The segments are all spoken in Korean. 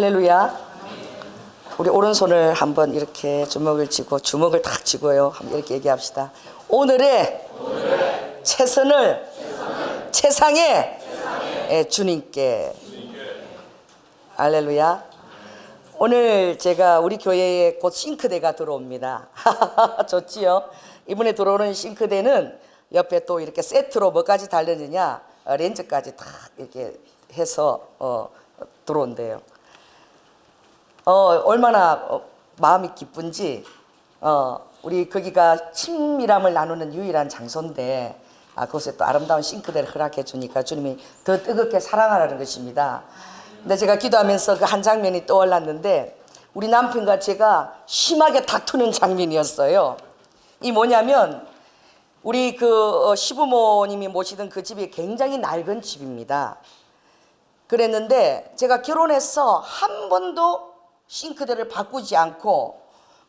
할렐루야. 우리 오른손을 한번 이렇게 주먹을 쥐고, 주먹을 탁 쥐고요, 한번 이렇게 얘기합시다. 오늘의 최선을 최상의 주님께. 할렐루야. 오늘 제가 우리 교회에 곧 싱크대가 들어옵니다. 좋지요? 이번에 들어오는 싱크대는 옆에 또 이렇게 세트로 뭐까지 달렸느냐, 렌즈까지 다 이렇게 해서 들어온대요. 얼마나 마음이 기쁜지. 우리 거기가 친밀함을 나누는 유일한 장소인데, 그곳에 또 아름다운 싱크대를 허락해 주니까 주님이 더 뜨겁게 사랑하라는 것입니다. 근데 제가 기도하면서 그 한 장면이 떠올랐는데, 우리 남편과 제가 심하게 다투는 장면이었어요. 이 뭐냐면, 우리 그 시부모님이 모시던 그 집이 굉장히 낡은 집입니다. 그랬는데 제가 결혼해서 한 번도 싱크대를 바꾸지 않고,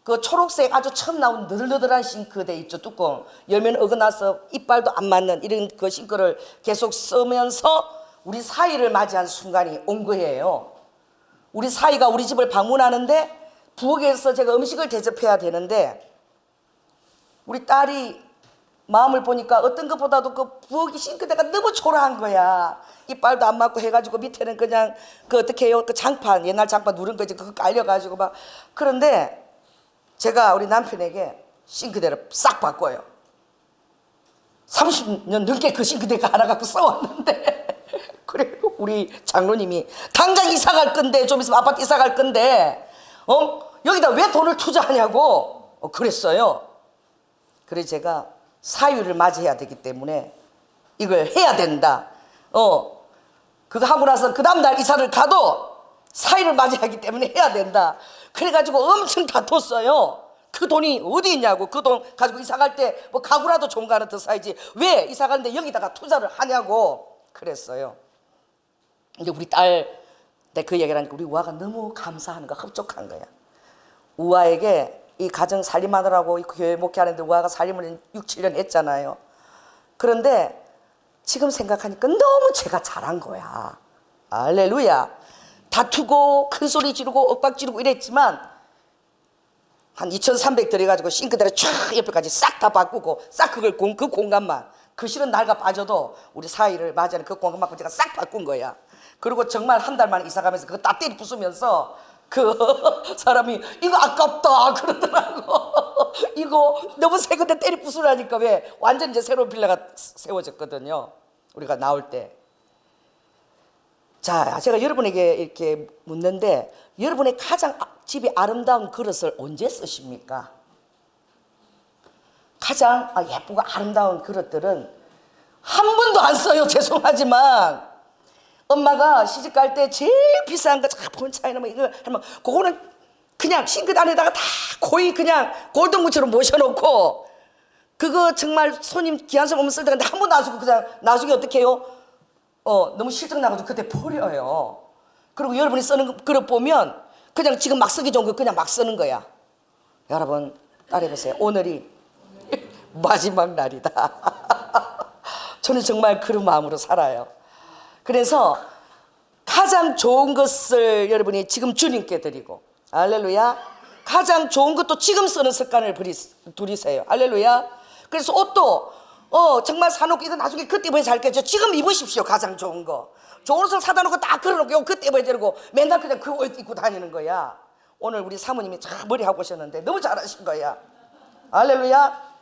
그 초록색 아주 처음 나온 너덜너덜한 싱크대 있죠, 뚜껑 열면 어긋나서 이빨도 안 맞는 이런 그 싱크를 계속 쓰면서 우리 사위를 맞이한 순간이 온 거예요. 우리 사위가 우리 집을 방문하는데, 부엌에서 제가 음식을 대접해야 되는데, 우리 딸이 마음을 보니까 어떤 것보다도 그 부엌이 싱크대가 너무 초라한 거야. 이빨도 안 맞고 해가지고 밑에는 그냥 그 어떻게 해요, 그 장판, 옛날 장판 누른 거지, 그거 깔려가지고 막. 그런데 제가 우리 남편에게 싱크대를 싹 바꿔요. 30년 넘게 그 싱크대가 하나 갖고 써왔는데 그리고 우리 장로님이 당장 이사 갈 건데, 좀 있으면 아파트 이사 갈 건데 여기다 왜 돈을 투자하냐고 그랬어요. 그래서 제가 사유를 맞이해야 되기 때문에 이걸 해야 된다. 그거 하고 나서 그 다음날 이사를 가도 사유를 맞이하기 때문에 해야 된다. 그래가지고 엄청 다퉜어요. 그 돈이 어디 있냐고. 그 돈 가지고 이사 갈 때 뭐 가구라도 좋은 거 하나 더 사야지, 왜 이사 가는데 여기다가 투자를 하냐고 그랬어요. 근데 우리 딸, 내 그 얘기를 하니까 우리 우아가 너무 감사한 거야. 흡족한 거야. 우아에게 이 가정 살림하느라고 교회 목회하는데 우아가 살림을 6, 7년 했잖아요. 그런데 지금 생각하니까 너무 제가 잘한 거야. 할렐루야. 다투고 큰 소리 지르고 엇박 지르고 이랬지만 한 2,300 들여가지고 싱크대를 쫙 옆에까지 싹 다 바꾸고, 싹 그걸 그 공간만, 그 실은 낡아 빠져도 우리 사이를 맞이하는 그 공간만 제가 싹 바꾼 거야. 그리고 정말 한 달 만에 이사 가면서 그거 다 때리 부수면서 그 사람이 이거 아깝다 그러더라고. 이거 너무 새 건데 때리 부수라니까. 왜? 완전 이제 새로운 빌라가 세워졌거든요, 우리가 나올 때. 자, 제가 여러분에게 이렇게 묻는데, 여러분의 가장 집이 아름다운 그릇을 언제 쓰십니까? 가장 예쁘고 아름다운 그릇들은 한 번도 안 써요. 죄송하지만 엄마가 시집 갈 때 제일 비싼 거 본차이나 뭐 이거 하면, 그거는 그냥 싱크대 안에다가 다 거의 그냥 골동무처럼 모셔놓고, 그거 정말 손님 귀한 사람 오면 쓸 때인데 한 번도 안 쓰고 그냥 나중에 어떻게 해요? 너무 실증 나가지고 그때 버려요. 그리고 여러분이 쓰는 그릇 보면 그냥 지금 막 쓰기 좋은 거 그냥 막 쓰는 거야. 여러분 따라해보세요. 오늘이 마지막 날이다. 저는 정말 그런 마음으로 살아요. 그래서 가장 좋은 것을 여러분이 지금 주님께 드리고, 할렐루야, 가장 좋은 것도 지금 쓰는 습관을 들이세요. 할렐루야. 그래서 옷도 정말 사놓고 이거 나중에 그때 입어야 잘 겠죠. 지금 입으십시오. 가장 좋은 거. 좋은 옷을 사다 놓고 딱 걸어놓고 그때 입어야 되고, 맨날 그냥 그 옷 입고 다니는 거야. 오늘 우리 사모님이 참 머리 하고 오셨는데 너무 잘하신 거야. 할렐루야.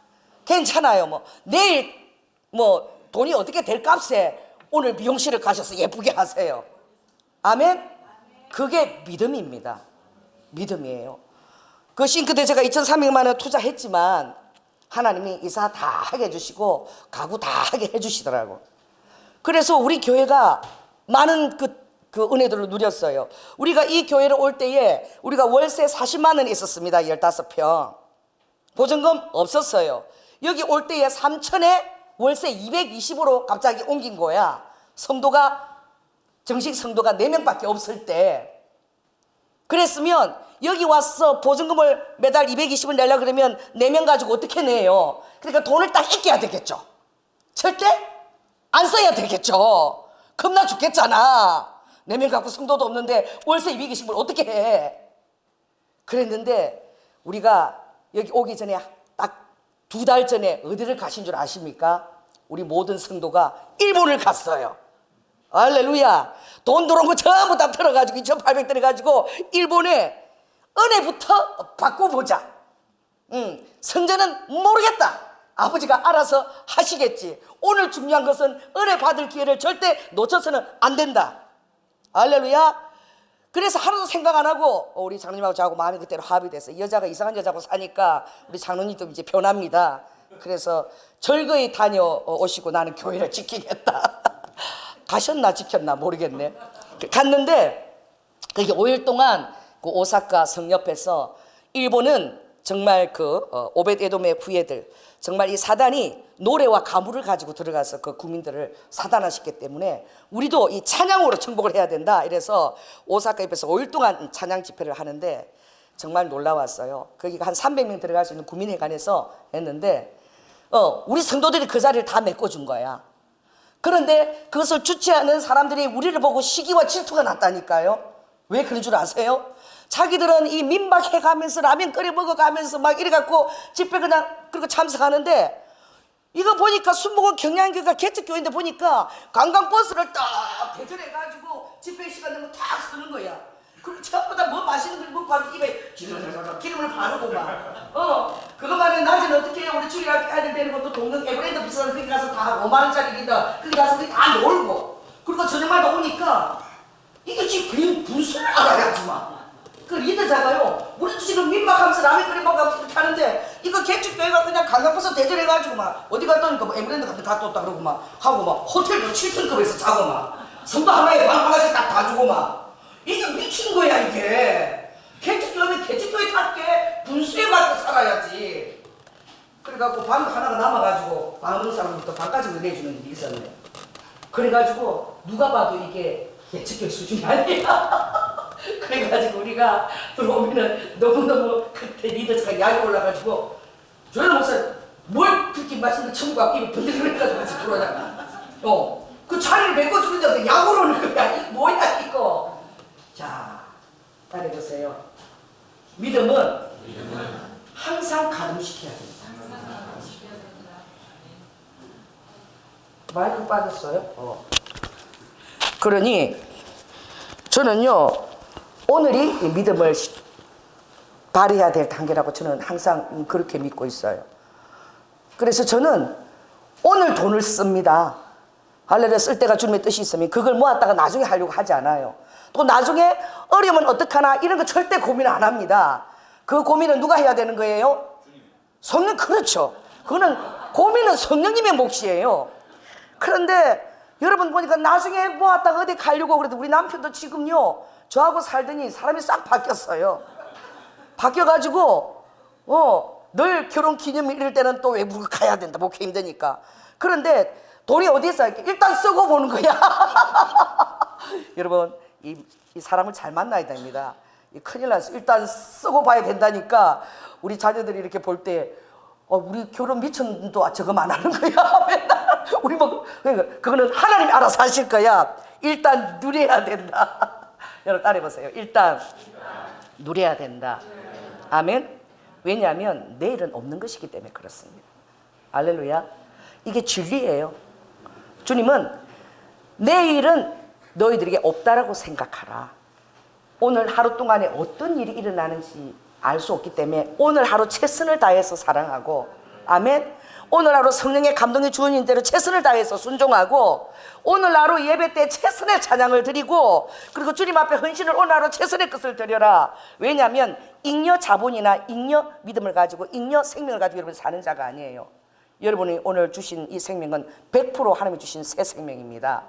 괜찮아요. 뭐 내일 뭐 돈이 어떻게 될 값에 오늘 미용실을 가셔서 예쁘게 하세요. 아멘. 그게 믿음입니다. 믿음이에요. 그 싱크대 제가 2,300만 원 투자했지만 하나님이 이사 다 하게 해주시고 가구 다 하게 해주시더라고. 그래서 우리 교회가 많은 그 은혜들을 누렸어요. 우리가 이 교회를 올 때에 우리가 월세 40만 원 있었습니다. 15평. 보증금 없었어요. 여기 올 때에 3천에 월세 220으로 갑자기 옮긴 거야. 정식 성도가 4명밖에 없을 때. 그랬으면 여기 와서 보증금을 매달 220을 내려고 그러면 4명 가지고 어떻게 내요? 그러니까 돈을 딱 아껴야 되겠죠. 절대 안 써야 되겠죠. 겁나 죽겠잖아. 4명 갖고 성도도 없는데 월세 220불 어떻게 해? 그랬는데 우리가 여기 오기 전에 딱 2달 전에 어디를 가신 줄 아십니까? 우리 모든 성도가 일본을 갔어요. 할렐루야. 돈 들어온 거 전부 다 들어가지고 2,800 들어가지고 일본에 은혜부터 바꿔보자. 성전은 모르겠다. 아버지가 알아서 하시겠지. 오늘 중요한 것은 은혜 받을 기회를 절대 놓쳐서는 안 된다. 할렐루야. 그래서 하루도 생각 안 하고 우리 장로님하고 저하고 마음이 그때로 합의 됐어. 이 여자가 이상한 여자하고 사니까 우리 장로님도 이제 변합니다. 그래서 절거히 다녀오시고 나는 교회를 지키겠다. 가셨나 지켰나 모르겠네. 갔는데 그게 5일 동안 그 오사카 성 옆에서 일본은 정말 그 오벳에돔의 후예들, 정말 이 사단이 노래와 가물을 가지고 들어가서 그 국민들을 사단화시켰기 때문에 우리도 이 찬양으로 정복을 해야 된다. 이래서 오사카 옆에서 5일 동안 찬양 집회를 하는데 정말 놀라웠어요. 거기가 한 300명 들어갈 수 있는 구민회관에서 했는데 우리 성도들이 그 자리를 다 메꿔준 거야. 그런데 그것을 주최하는 사람들이 우리를 보고 시기와 질투가 났다니까요. 왜 그런 줄 아세요? 자기들은 이 민박해가면서 라면 끓여 먹어가면서 막 이래갖고 집회 그냥 그리고 참석하는데 이거 보니까 순복음 경량교회가 개척교회인데 보니까 관광버스를 딱 대절해가지고 집회 시간 되면 탁 서는 거야. 그럼 전부 다 뭐 맛있는 걸 먹고 하면 입에 기름을 바르고 막 그거만에 낮에는 어떻게 해요? 우리 주일학교 아이들 데리고 또 동경 에버랜드 비싼 거기 가서 다 5만원짜리다 거기 가서 우리 다 놀고 그리고 저녁마다 오니까 이게 지금 분수를 알아야지 막. 그 리더자가요 우리도 지금 민박하면서 라면 끓여 먹으면서 이렇게 하는데 이거 개척교회가 그냥 관광버스 대절해가지고 막 어디 갔다 오니까 뭐 에버랜드 같은 데 갔다 왔다 그러고 막 하고 막 호텔도 7성급에서 자고 막 성도 하나에 방 하나씩 딱 봐주고 막 이게 미친 거야 이게. 개척교회는 개척교회 답게 분수에 맞게 살아야지. 그래갖고 방 하나가 남아가지고 방 없는 사람부터 방까지 내주는 일이 있었네. 그래가지고 누가 봐도 이게 개척교회 수준이 아니야. 그래가지고 우리가 들어오면은 너무너무 그때 리더가 약이 올라가지고 조현아 목사 뭘 그렇게 말씀을 처음 갖고 입을 번들거려가지고 같이 들어오잖아. 그 자리를 메꿔주는데 약 오르는 거야. 이거 뭐야 이거. 자, 따라해보세요. 믿음은 항상 가름시켜야 된다. 마이크 빠졌어요? 그러니 저는요 오늘이 믿음을 발휘해야 될 단계라고 저는 항상 그렇게 믿고 있어요. 그래서 저는 오늘 돈을 씁니다. 할렐루야. 쓸 때가 주님의 뜻이 있으면 그걸 모았다가 나중에 하려고 하지 않아요. 또 나중에 어려우면 어떡하나 이런 거 절대 고민 안 합니다. 그 고민은 누가 해야 되는 거예요? 성령. 그렇죠. 그거는 고민은 성령님의 몫이에요. 그런데 여러분 보니까 나중에 모았다가 어디 가려고 그래도 우리 남편도 지금요 저하고 살더니 사람이 싹 바뀌었어요. 바뀌어가지고 늘 결혼 기념일 이럴 때는 또 외국을 가야 된다. 목회 힘드니까. 그런데 돈이 어디 있어? 일단 쓰고 보는 거야. 여러분 이 사람을 잘 만나야 됩니다. 큰일 났어. 일단 쓰고 봐야 된다니까. 우리 자녀들이 이렇게 볼 때 우리 결혼 미천도 저거 안 하는 거야. 맨날 우리 뭐 그거는 하나님이 알아서 하실 거야. 일단 누려야 된다. 여러분 따라해보세요. 일단 누려야 된다. 아멘. 왜냐하면 내일은 없는 것이기 때문에 그렇습니다. 할렐루야. 이게 진리예요. 주님은 내일은 너희들에게 없다라고 생각하라. 오늘 하루 동안에 어떤 일이 일어나는지 알 수 없기 때문에 오늘 하루 최선을 다해서 사랑하고, 아멘. 오늘 하루 성령의 감동이 주어진 대로 최선을 다해서 순종하고, 오늘 하루 예배 때 최선의 찬양을 드리고, 그리고 주님 앞에 헌신을 오늘 하루 최선의 것을 드려라. 왜냐하면 잉여 자본이나 잉여 믿음을 가지고 잉여 생명을 가지고 여러분 사는 자가 아니에요. 여러분이 오늘 주신 이 생명은 100% 하나님이 주신 새 생명입니다.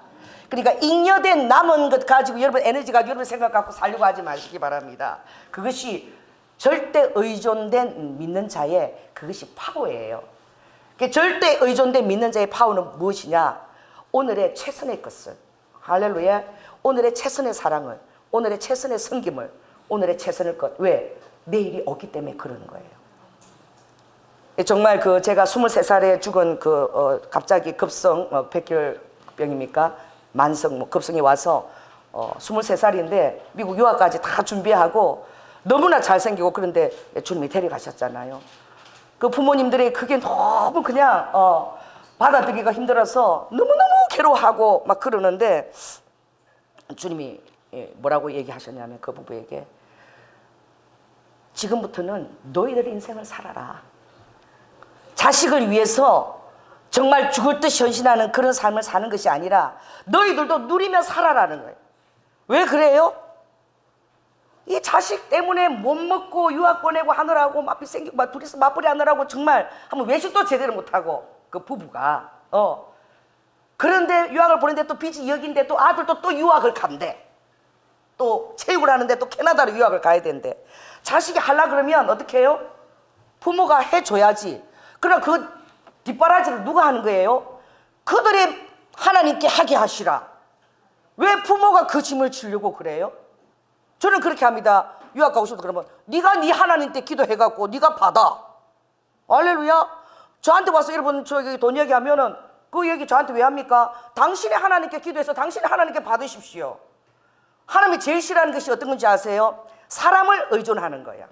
그러니까 잉여된 남은 것 가지고 여러분 에너지 가지고 여러분 생각 갖고 살려고 하지 마시기 바랍니다. 그것이 절대 의존된 믿는 자의 그것이 파워예요. 절대 의존된 믿는 자의 파워는 무엇이냐? 오늘의 최선의 것을, 할렐루야, 오늘의 최선의 사랑을, 오늘의 최선의 섬김을, 오늘의 최선의 것. 왜? 내일이 없기 때문에 그러는 거예요. 정말 제가 23살에 죽은 갑자기 급성 백혈병입니까? 만성 급성이 와서 23살인데 미국 유학까지 다 준비하고 너무나 잘생기고 그런데 주님이 데려가셨잖아요. 그 부모님들이 그게 너무 그냥 받아들이기가 힘들어서 너무너무 괴로워하고 막 그러는데 주님이 뭐라고 얘기하셨냐면 그 부부에게 지금부터는 너희들의 인생을 살아라. 자식을 위해서 정말 죽을 듯 헌신하는 그런 삶을 사는 것이 아니라 너희들도 누리며 살아라는 거예요. 왜 그래요? 이 자식 때문에 못 먹고 유학 보내고 하느라고 막 빚생기고 막 둘이서 맞벌이 하느라고 정말 한번 외식도 제대로 못하고 그 부부가 그런데 유학을 보내는데 또 빚이 여긴데 또 아들도 또 유학을 간대. 또 체육을 하는데 또 캐나다로 유학을 가야 된대. 자식이 하려 그러면 어떻게 해요? 부모가 해줘야지. 그럼 그 뒷바라지를 누가 하는 거예요? 그들이 하나님께 하게 하시라. 왜 부모가 그 짐을 지려고 그래요? 저는 그렇게 합니다. 유학 가고 싶다 그러면 네가 네 하나님 때 기도해갖고 네가 받아. 할렐루야. 저한테 와서 여러분 저기 돈 얘기하면은 그 얘기 저한테 왜 합니까? 당신의 하나님께 기도해서 당신의 하나님께 받으십시오. 하나님이 제일 싫어하는 것이 어떤 건지 아세요? 사람을 의존하는 거야.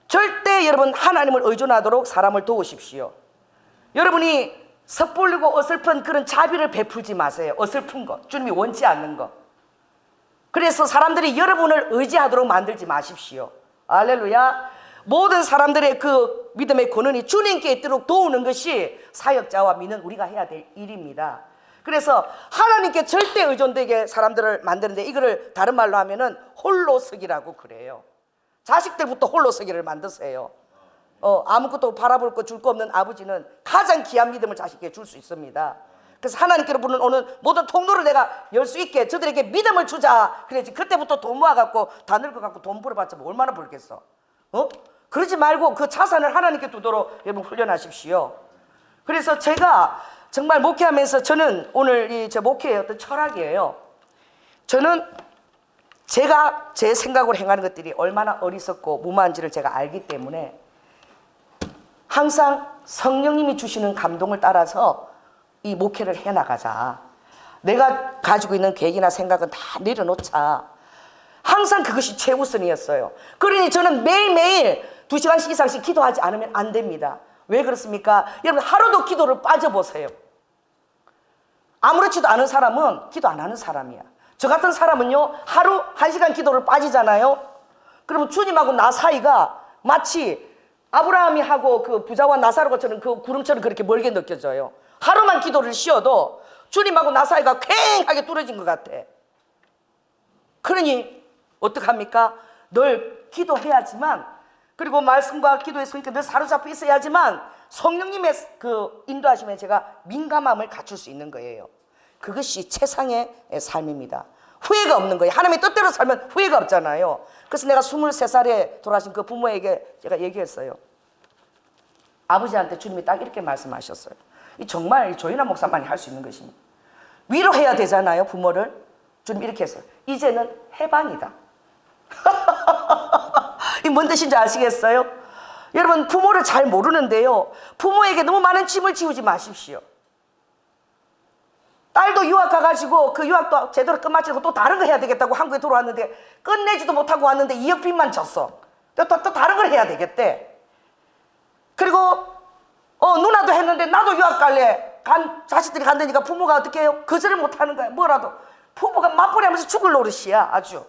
절대 여러분 하나님을 의존하도록 사람을 도우십시오. 여러분이 섣불리고 어설픈 그런 자비를 베풀지 마세요. 어설픈 것, 주님이 원치 않는 것. 그래서 사람들이 여러분을 의지하도록 만들지 마십시오. 할렐루야. 모든 사람들의 그 믿음의 권한이 주님께 있도록 도우는 것이 사역자와 믿는 우리가 해야 될 일입니다. 그래서 하나님께 절대 의존되게 사람들을 만드는데 이거를 다른 말로 하면은 홀로서기라고 그래요. 자식들부터 홀로서기를 만드세요. 아무것도 바라볼 거 줄 거 없는 아버지는 가장 귀한 믿음을 자식에게 줄 수 있습니다. 그래서 하나님께로 부르는 오는 모든 통로를 내가 열 수 있게 저들에게 믿음을 주자. 그래야지 그때부터 돈 모아갖고 다 늙어갖고 돈 벌어봤자 뭐 얼마나 벌겠어. 그러지 말고 그 자산을 하나님께 두도록 여러분 훈련하십시오. 그래서 제가 정말 목회하면서 저는 오늘 이 제 목회의 어떤 철학이에요. 저는 제가 제 생각으로 행하는 것들이 얼마나 어리석고 무모한지를 제가 알기 때문에 항상 성령님이 주시는 감동을 따라서 이 목회를 해나가자. 내가 가지고 있는 계획이나 생각은 다 내려놓자. 항상 그것이 최우선이었어요. 그러니 저는 매일매일 2시간씩 이상씩 기도하지 않으면 안 됩니다. 왜 그렇습니까? 여러분 하루도 기도를 빠져보세요. 아무렇지도 않은 사람은 기도 안 하는 사람이야. 저 같은 사람은요 하루 1시간 기도를 빠지잖아요. 그러면 주님하고 나 사이가 마치 아브라함이 하고 그 부자와 나사로처럼 그 구름처럼 그렇게 멀게 느껴져요. 하루만 기도를 쉬어도 주님하고 나 사이가 쾌하게 뚫어진 것 같아. 그러니 어떡합니까? 늘 기도해야지만, 그리고 말씀과 기도의 성격에 늘 사로잡혀 있어야지만 성령님의 그 인도하심에 제가 민감함을 갖출 수 있는 거예요. 그것이 최상의 삶입니다. 후회가 없는 거예요. 하나님의 뜻대로 살면 후회가 없잖아요. 그래서 내가 23살에 돌아가신 그 부모에게 제가 얘기했어요. 아버지한테 주님이 딱 이렇게 말씀하셨어요. 이 정말 조인하 목사만이 할 수 있는 것입니다. 위로해야 되잖아요, 부모를. 주님 이렇게 했어요. 이제는 해방이다. 이 뭔 뜻인지 아시겠어요? 여러분 부모를 잘 모르는데요, 부모에게 너무 많은 짐을 지우지 마십시오. 딸도 유학 가가지고 그 유학도 제대로 끝마치고 또 다른 거 해야 되겠다고 한국에 들어왔는데 끝내지도 못하고 왔는데 2억 빚만 졌어. 또 다른 걸 해야 되겠대. 그리고 누나도 했는데 나도 유학 갈래. 자식들이 간다니까 부모가 어떻게 해요? 거절을 못하는 거야. 뭐라도 부모가 맞벌이 하면서 죽을 노릇이야 아주.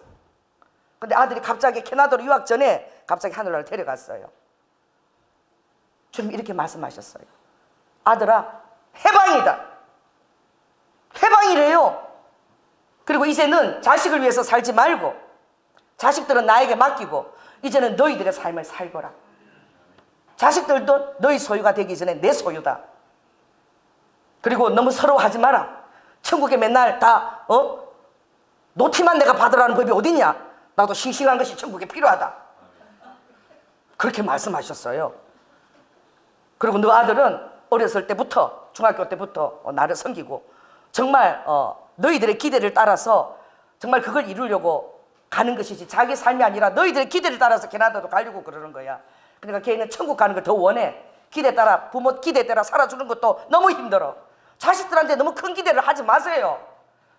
근데 아들이 갑자기 캐나다로 유학 전에 갑자기 하늘나라를 데려갔어요. 주님 이렇게 말씀하셨어요. 아들아, 해방이다. 해방이래요. 그리고 이제는 자식을 위해서 살지 말고 자식들은 나에게 맡기고 이제는 너희들의 삶을 살거라. 자식들도 너희 소유가 되기 전에 내 소유다. 그리고 너무 서러워하지 마라. 천국에 맨날 다 노티만 내가 받으라는 법이 어딨냐. 나도 싱싱한 것이 천국에 필요하다. 그렇게 말씀하셨어요. 그리고 너 아들은 어렸을 때부터 중학교 때부터 나를 섬기고 정말 너희들의 기대를 따라서 정말 그걸 이루려고 가는 것이지 자기 삶이 아니라 너희들의 기대를 따라서 캐나다도 가려고 그러는 거야. 그러니까 걔는 천국 가는 걸 더 원해. 기대 따라, 부모 기대 따라 살아주는 것도 너무 힘들어. 자식들한테 너무 큰 기대를 하지 마세요.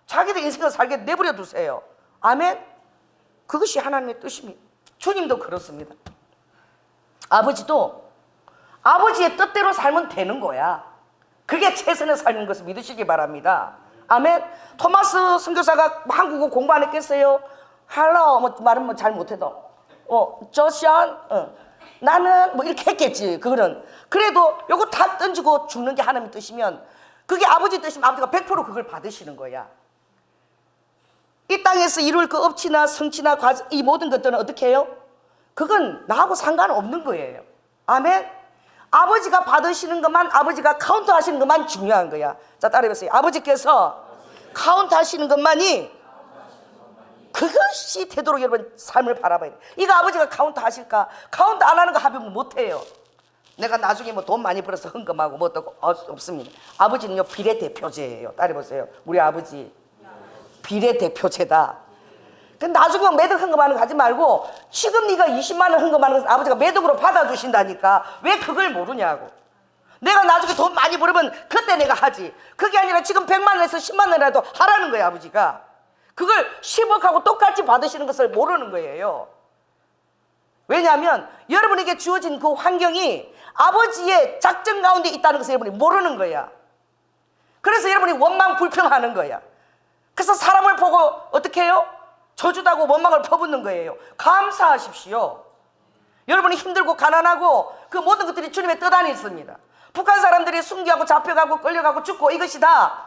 자기들 인생을 살게 내버려 두세요. 아멘. 그것이 하나님의 뜻입니다. 주님도 그렇습니다. 아버지도 아버지의 뜻대로 살면 되는 거야. 그게 최선의 삶인 것을 믿으시기 바랍니다. 아멘. 토마스 선교사가 한국어 공부 안 했겠어요? 할로 뭐 말은 뭐 잘 못해도 조션 나는 뭐 이렇게 했겠지. 그거는 그래도 요거 다 던지고 죽는 게 하나님의 뜻이면, 그게 아버지 뜻이면 아버지가 100% 그걸 받으시는 거야. 이 땅에서 이룰 그 업치나 성취나 이 모든 것들은 어떻게 해요? 그건 나하고 상관없는 거예요. 아멘. 아버지가 받으시는 것만, 아버지가 카운트 하시는 것만 중요한 거야. 자, 따라해보세요. 아버지께서 카운트 하시는 것만이, 그것이 되도록 여러분 삶을 바라봐야 돼. 이거 아버지가 카운트 하실까? 카운트 안 하는 거 하면 못해요. 내가 나중에 뭐 돈 많이 벌어서 헌금하고 뭐 어떠고 없습니다. 아버지는요 비례대표제예요. 따라해보세요. 우리 아버지 비례대표제다. 근데 나중에 매덕 헌금하는 거 하지 말고 지금 네가 20만 원 헌금하는 것을 아버지가 매덕으로 받아주신다니까 왜 그걸 모르냐고. 내가 나중에 돈 많이 벌으면 그때 내가 하지. 그게 아니라 지금 100만 원에서 10만 원이라도 하라는 거야. 아버지가 그걸 10억하고 똑같이 받으시는 것을 모르는 거예요. 왜냐하면 여러분에게 주어진 그 환경이 아버지의 작전 가운데 있다는 것을 여러분이 모르는 거야. 그래서 여러분이 원망 불평하는 거야. 그래서 사람을 보고 어떻게 해요? 저주다고 원망을 퍼붓는 거예요. 감사하십시오. 여러분이 힘들고 가난하고 그 모든 것들이 주님의 뜻 안에 있습니다. 북한 사람들이 순교하고 잡혀가고 끌려가고 죽고 이것이 다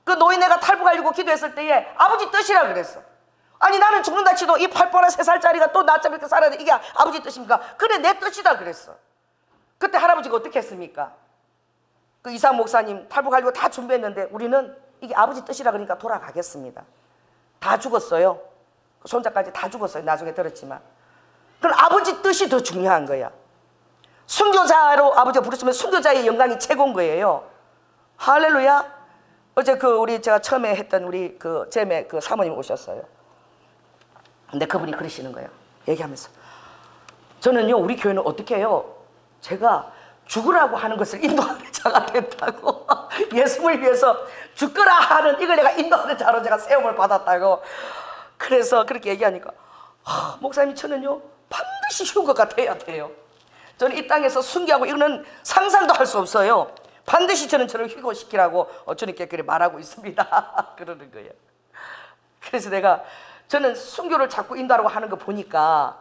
그 노인네가 탈북하려고 기도했을 때에 아버지 뜻이라 그랬어. 아니 나는 죽는다 치도 이 8번한 3살짜리가 또 나처럼 이렇게 살아야 돼. 이게 아버지 뜻입니까? 그래 내 뜻이다 그랬어. 그때 할아버지가 어떻게 했습니까? 그 이상 목사님 탈북하려고 다 준비했는데 우리는 이게 아버지 뜻이라 그러니까 돌아가겠습니다. 다 죽었어요. 손자까지 다 죽었어요. 나중에 들었지만. 그럼 아버지 뜻이 더 중요한 거야. 순교자로 아버지가 부르시면 순교자의 영광이 최고인 거예요. 할렐루야. 어제 제가 처음에 했던 우리 제매 사모님 오셨어요. 근데 그분이 그러시는 거예요. 얘기하면서 저는요 우리 교회는 어떻게 해요? 제가 죽으라고 하는 것을 인도하는 자가 됐다고. 예수를 위해서 죽거라 하는 이걸 내가 인도하는 자로 제가 세움을 받았다고. 그래서 그렇게 얘기하니까 목사님 저는요 반드시 휴거가 돼야 돼요. 저는 이 땅에서 순교하고 이거는 상상도 할 수 없어요. 반드시 저는 저를 휴거시키라고 주님께 그렇게 말하고 있습니다. 그러는 거예요. 그래서 저는 순교를 자꾸 인도하라고 하는 거 보니까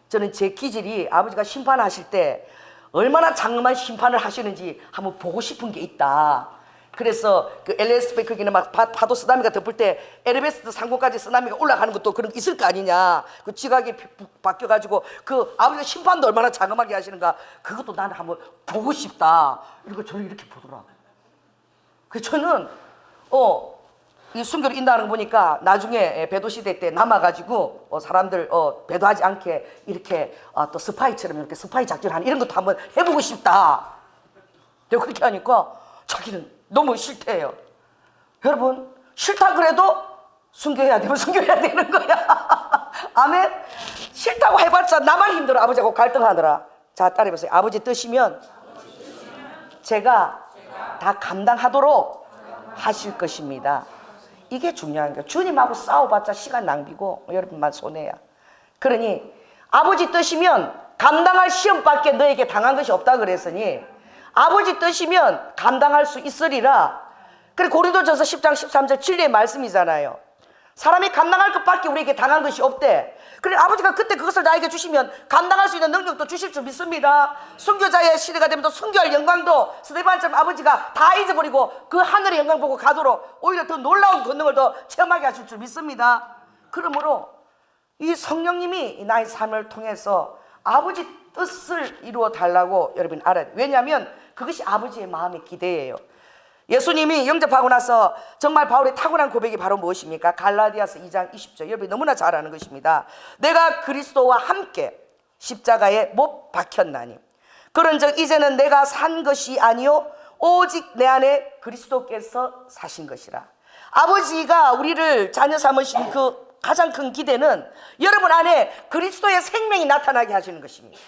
저는 제 기질이 아버지가 심판하실 때 얼마나 장엄한 심판을 하시는지 한번 보고 싶은 게 있다. 그래서 그 LSP 거기는 막 파도 쓰나미가 덮을 때 에베레스트 상공까지 쓰나미가 올라가는 것도 그런 게 있을 거 아니냐. 그 지각이 바뀌어가지고 그 아버지가 심판도 얼마나 장엄하게 하시는가. 그것도 나는 한번 보고 싶다. 이거 저를 이렇게 보더라. 그래서 저는 이 순교를 인도하는 거 보니까 나중에 배도 시대 때 남아가지고 사람들 배도하지 않게 이렇게 또 스파이처럼 이렇게 스파이 작전하는 이런 것도 한번 해보고 싶다. 내가 그렇게 하니까 자기는 너무 싫대요. 여러분 싫다 그래도 순교해야 되면 순교해야 되는 거야. 아멘. 싫다고 해봤자 나만 힘들어. 아버지하고 갈등하더라. 자 따라해보세요. 아버지 뜻이면 제가 다 감당하도록 하실 것입니다. 이게 중요한 거예요. 주님하고 싸워봤자 시간 낭비고 여러분만 손해야. 그러니 아버지 뜻이면 감당할 시험밖에 너에게 당한 것이 없다 그랬으니 아버지 뜻이면 감당할 수 있으리라. 그래 고린도전서 10장 13절 진리의 말씀이잖아요. 사람이 감당할 것밖에 우리에게 당한 것이 없대. 그래 아버지가 그때 그것을 나에게 주시면 감당할 수 있는 능력도 주실 줄 믿습니다. 순교자의 시대가 되면 또 순교할 영광도 스데반처럼 아버지가 다 잊어버리고 그 하늘의 영광 보고 가도록 오히려 더 놀라운 권능을 더 체험하게 하실 줄 믿습니다. 그러므로 이 성령님이 나의 삶을 통해서 아버지 뜻을 이루어 달라고 여러분 알아야 돼요. 왜냐하면 그것이 아버지의 마음의 기대예요. 예수님이 영접하고 나서 정말 바울의 탁월한 고백이 바로 무엇입니까? 갈라디아서 2장 20절 여러분이 너무나 잘 아는 것입니다. 내가 그리스도와 함께 십자가에 못 박혔나니 그런즉 이제는 내가 산 것이 아니요 오직 내 안에 그리스도께서 사신 것이라. 아버지가 우리를 자녀 삼으신 그 가장 큰 기대는 여러분 안에 그리스도의 생명이 나타나게 하시는 것입니다.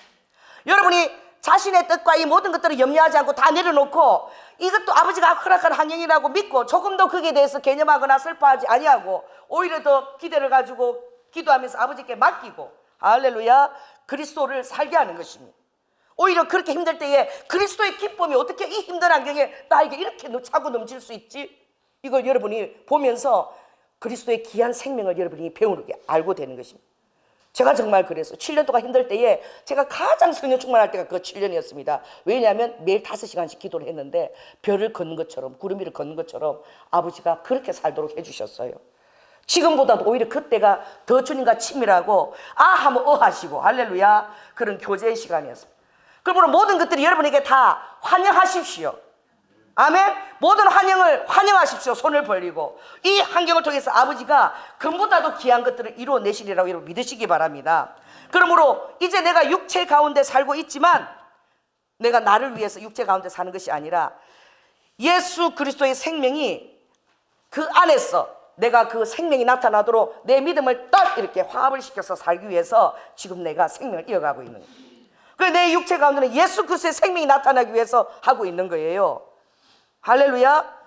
여러분이 자신의 뜻과 이 모든 것들을 염려하지 않고 다 내려놓고 이것도 아버지가 허락한 환경이라고 믿고 조금 더 거기에 대해서 개념하거나 슬퍼하지 아니하고 오히려 더 기대를 가지고 기도하면서 아버지께 맡기고 할렐루야 그리스도를 살게 하는 것입니다. 오히려 그렇게 힘들 때에 그리스도의 기쁨이 어떻게 이 힘든 환경에 나에게 이렇게 차고 넘칠 수 있지? 이걸 여러분이 보면서 그리스도의 귀한 생명을 여러분이 배우게 알고 되는 것입니다. 제가 정말 그래서 7년 동안 힘들 때에 제가 가장 성령 충만할 때가 그 7년이었습니다. 왜냐하면 매일 5시간씩 기도를 했는데 별을 걷는 것처럼 구름 위를 걷는 것처럼 아버지가 그렇게 살도록 해주셨어요. 지금보다도 오히려 그때가 더 주님과 친밀하고 하면 하시고 할렐루야 그런 교제의 시간이었습니다. 그러므로 모든 것들이 여러분에게 다 환영하십시오. 아멘. 모든 환영을 환영하십시오. 손을 벌리고 이 환경을 통해서 아버지가 금보다도 귀한 것들을 이루어내시리라고 여러분 믿으시기 바랍니다. 그러므로 이제 내가 육체 가운데 살고 있지만 내가 나를 위해서 육체 가운데 사는 것이 아니라 예수 그리스도의 생명이 그 안에서 내가 그 생명이 나타나도록 내 믿음을 딱 이렇게 화합을 시켜서 살기 위해서 지금 내가 생명을 이어가고 있는 거예요. 그래서 내 육체 가운데는 예수 그리스도의 생명이 나타나기 위해서 하고 있는 거예요. 할렐루야.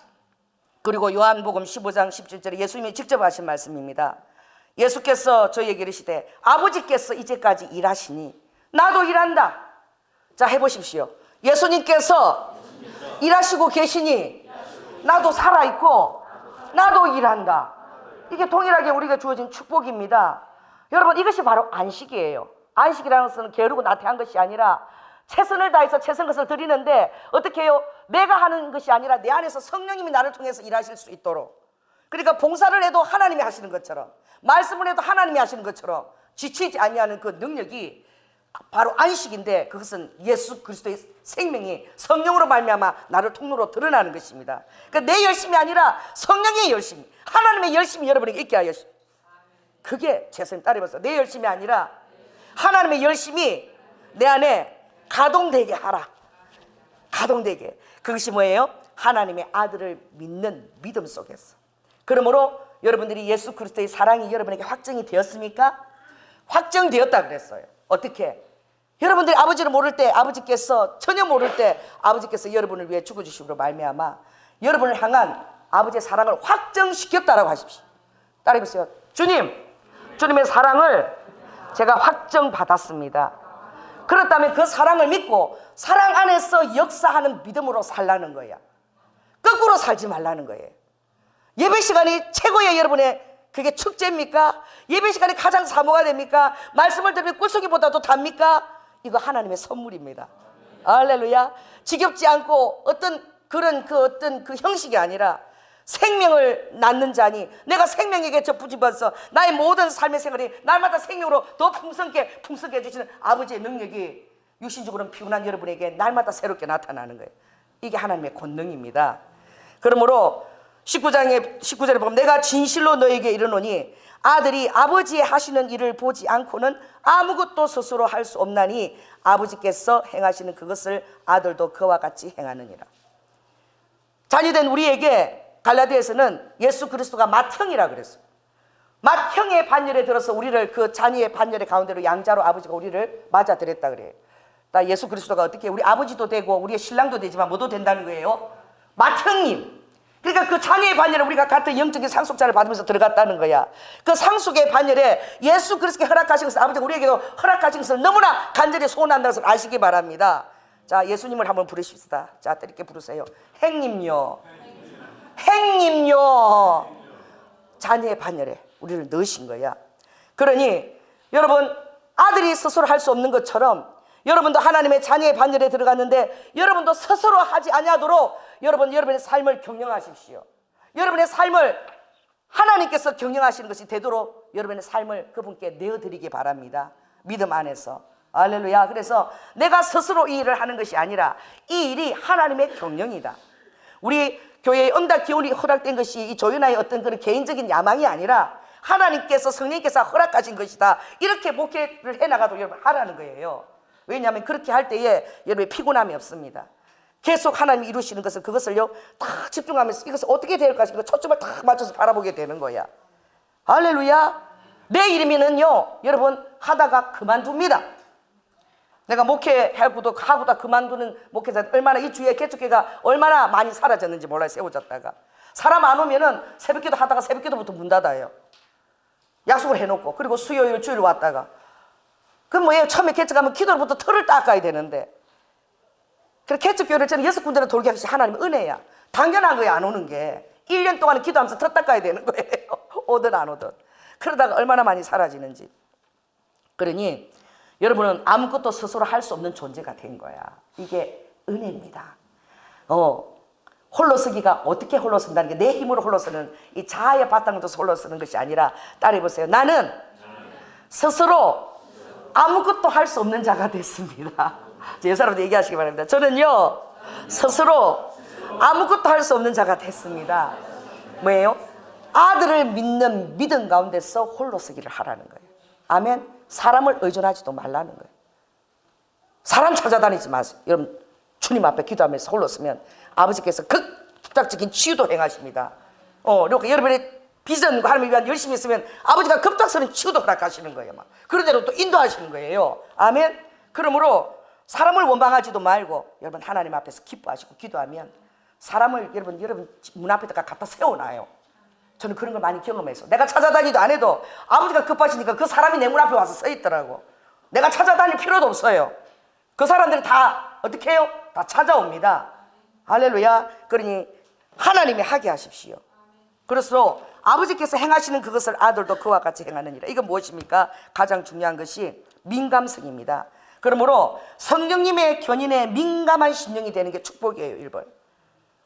그리고 요한복음 15장 17절에 예수님이 직접 하신 말씀입니다. 예수께서 저희에게 이르시되 아버지께서 이제까지 일하시니 나도 일한다. 자 해보십시오. 예수님께서 일하시고 계시니 나도 살아있고 나도 일한다. 이게 동일하게 우리가 주어진 축복입니다. 여러분 이것이 바로 안식이에요. 안식이라는 것은 게으르고 나태한 것이 아니라 최선을 다해서 최선 것을 드리는데 어떻게 해요? 내가 하는 것이 아니라 내 안에서 성령님이 나를 통해서 일하실 수 있도록 그러니까 봉사를 해도 하나님이 하시는 것처럼 말씀을 해도 하나님이 하시는 것처럼 지치지 아니하는 그 능력이 바로 안식인데 그것은 예수 그리스도의 생명이 성령으로 말미암아 나를 통로로 드러나는 것입니다. 그러니까 내 열심이 아니라 성령의 열심 하나님의 열심이 여러분에게 있게 하여 그게 최선을 따라해서 내 열심이 아니라 하나님의 열심이 내 안에 가동되게 하라. 가동되게. 그것이 뭐예요? 하나님의 아들을 믿는 믿음 속에서. 그러므로 여러분들이 예수 그리스도의 사랑이 여러분에게 확정이 되었습니까? 확정되었다 그랬어요. 어떻게? 여러분들이 아버지를 모를 때 아버지께서 전혀 모를 때 아버지께서 여러분을 위해 죽어주심으로 말미암아 여러분을 향한 아버지의 사랑을 확정시켰다라고 하십시오. 따라해보세요. 주님의 사랑을 제가 확정받았습니다. 그렇다면 그 사랑을 믿고 사랑 안에서 역사하는 믿음으로 살라는 거야. 거꾸로 살지 말라는 거예요. 예배 시간이 최고의 여러분의 그게 축제입니까? 예배 시간이 가장 사모가 됩니까? 말씀을 들으면 꿀송이보다도 답니까? 이거 하나님의 선물입니다. 할렐루야. 지겹지 않고 어떤 그 형식이 아니라 생명을 낳는 자니 내가 생명에게 접붙임으로써 나의 모든 삶의 생활이 날마다 생명으로 더 풍성하게 해주시는 아버지의 능력이 육신적으로는 피곤한 여러분에게 날마다 새롭게 나타나는 거예요. 이게 하나님의 권능입니다. 그러므로 19절에 보면 내가 진실로 너에게 이르노니 아들이 아버지의 하시는 일을 보지 않고는 아무것도 스스로 할 수 없나니 아버지께서 행하시는 그것을 아들도 그와 같이 행하느니라. 자녀된 우리에게 갈라디아에서는 예수 그리스도가 맏형이라 그랬어요. 맏형의 반열에 들어서 우리를 그 자녀의 반열의 가운데로 양자로 아버지가 우리를 맞아들였다 그래요. 나 예수 그리스도가 어떻게 우리 아버지도 되고 우리의 신랑도 되지만 뭐도 된다는 거예요? 맏형님. 그러니까 그 자녀의 반열에 우리가 같은 영적인 상속자를 받으면서 들어갔다는 거야. 그 상속의 반열에 예수 그리스도께 허락하신 것을 아버지가 우리에게도 허락하신 것을 너무나 간절히 소원한다는 것을 아시기 바랍니다. 자, 예수님을 한번 부르십시다. 자, 이렇게 부르세요. 행님요. 행님요. 자녀의 반열에 우리를 넣으신 거야. 그러니 여러분 아들이 스스로 할 수 없는 것처럼 여러분도 하나님의 자녀의 반열에 들어갔는데 여러분도 스스로 하지 아니하도록 여러분의 삶을 경영하십시오. 여러분의 삶을 하나님께서 경영하시는 것이 되도록 여러분의 삶을 그분께 내어드리기 바랍니다. 믿음 안에서. 할렐루야. 그래서 내가 스스로 이 일을 하는 것이 아니라 이 일이 하나님의 경영이다. 우리 교회의 응답 기운이 허락된 것이 이 조윤아의 어떤 그런 개인적인 야망이 아니라 하나님께서 성령께서 허락하신 것이다. 이렇게 목회를 해나가도록 여러분 하라는 거예요. 왜냐하면 그렇게 할 때에 여러분의 피곤함이 없습니다. 계속 하나님이 이루시는 것을 그것을요 다 집중하면서 이것을 어떻게 될까 싶은 초점을 다 맞춰서 바라보게 되는 거야. 할렐루야. 내 이름이면요 여러분 하다가 그만둡니다. 내가 목회하고도 하고다 그만두는 목회자 얼마나 이 주위에 개척교회가 얼마나 많이 사라졌는지 몰라요. 세워졌다가 사람 안 오면은 새벽기도 하다가 새벽기도부터 문 닫아요. 약속을 해놓고 그리고 수요일 주일 왔다가 그럼 뭐예요? 처음에 개척하면 기도로부터 털을 닦아야 되는데 그래서 개척교회를 저는 6군데를 돌게 하시 하나님 은혜야. 당연한 거예요. 안 오는 게 1년 동안 기도하면서 털 닦아야 되는 거예요. 오든 안 오든. 그러다가 얼마나 많이 사라지는지. 그러니 여러분은 아무것도 스스로 할 수 없는 존재가 된 거야. 이게 은혜입니다. 홀로 서기가 어떻게 홀로 선다는 게 내 힘으로 홀로 서는 이 자아의 바탕을 둬서 홀로 서는 것이 아니라 따라해보세요. 나는 스스로 아무것도 할 수 없는 자가 됐습니다. 여사람들 얘기하시기 바랍니다. 저는요 스스로 아무것도 할 수 없는 자가 됐습니다. 뭐예요? 아들을 믿는 믿음 가운데서 홀로 서기를 하라는 거예요. 아멘. 사람을 의존하지도 말라는 거예요. 사람 찾아다니지 마세요. 여러분 주님 앞에 기도하면서 홀로 서면 아버지께서 급작적인 치유도 행하십니다. 이렇게 여러분의 비전과 하나님을 위한 열심히 있으면 아버지가 급작스러운 치유도 허락하시는 거예요. 막. 그런 대로 또 인도하시는 거예요. 아멘. 그러므로 사람을 원망하지도 말고 여러분 하나님 앞에서 기뻐하시고 기도하면 사람을 여러분 문 앞에다가 갖다 세워놔요. 저는 그런 걸 많이 경험해서 내가 찾아다니도 안 해도 아버지가 급하시니까 그 사람이 내 문 앞에 와서 서 있더라고. 내가 찾아다닐 필요도 없어요. 그 사람들이 다 어떻게 해요? 다 찾아옵니다. 할렐루야. 그러니 하나님이 하게 하십시오. 그래서 아버지께서 행하시는 그것을 아들도 그와 같이 행하느니라. 이건 무엇입니까? 가장 중요한 것이 민감성입니다. 그러므로 성령님의 견인에 민감한 심령이 되는 게 축복이에요. 1번.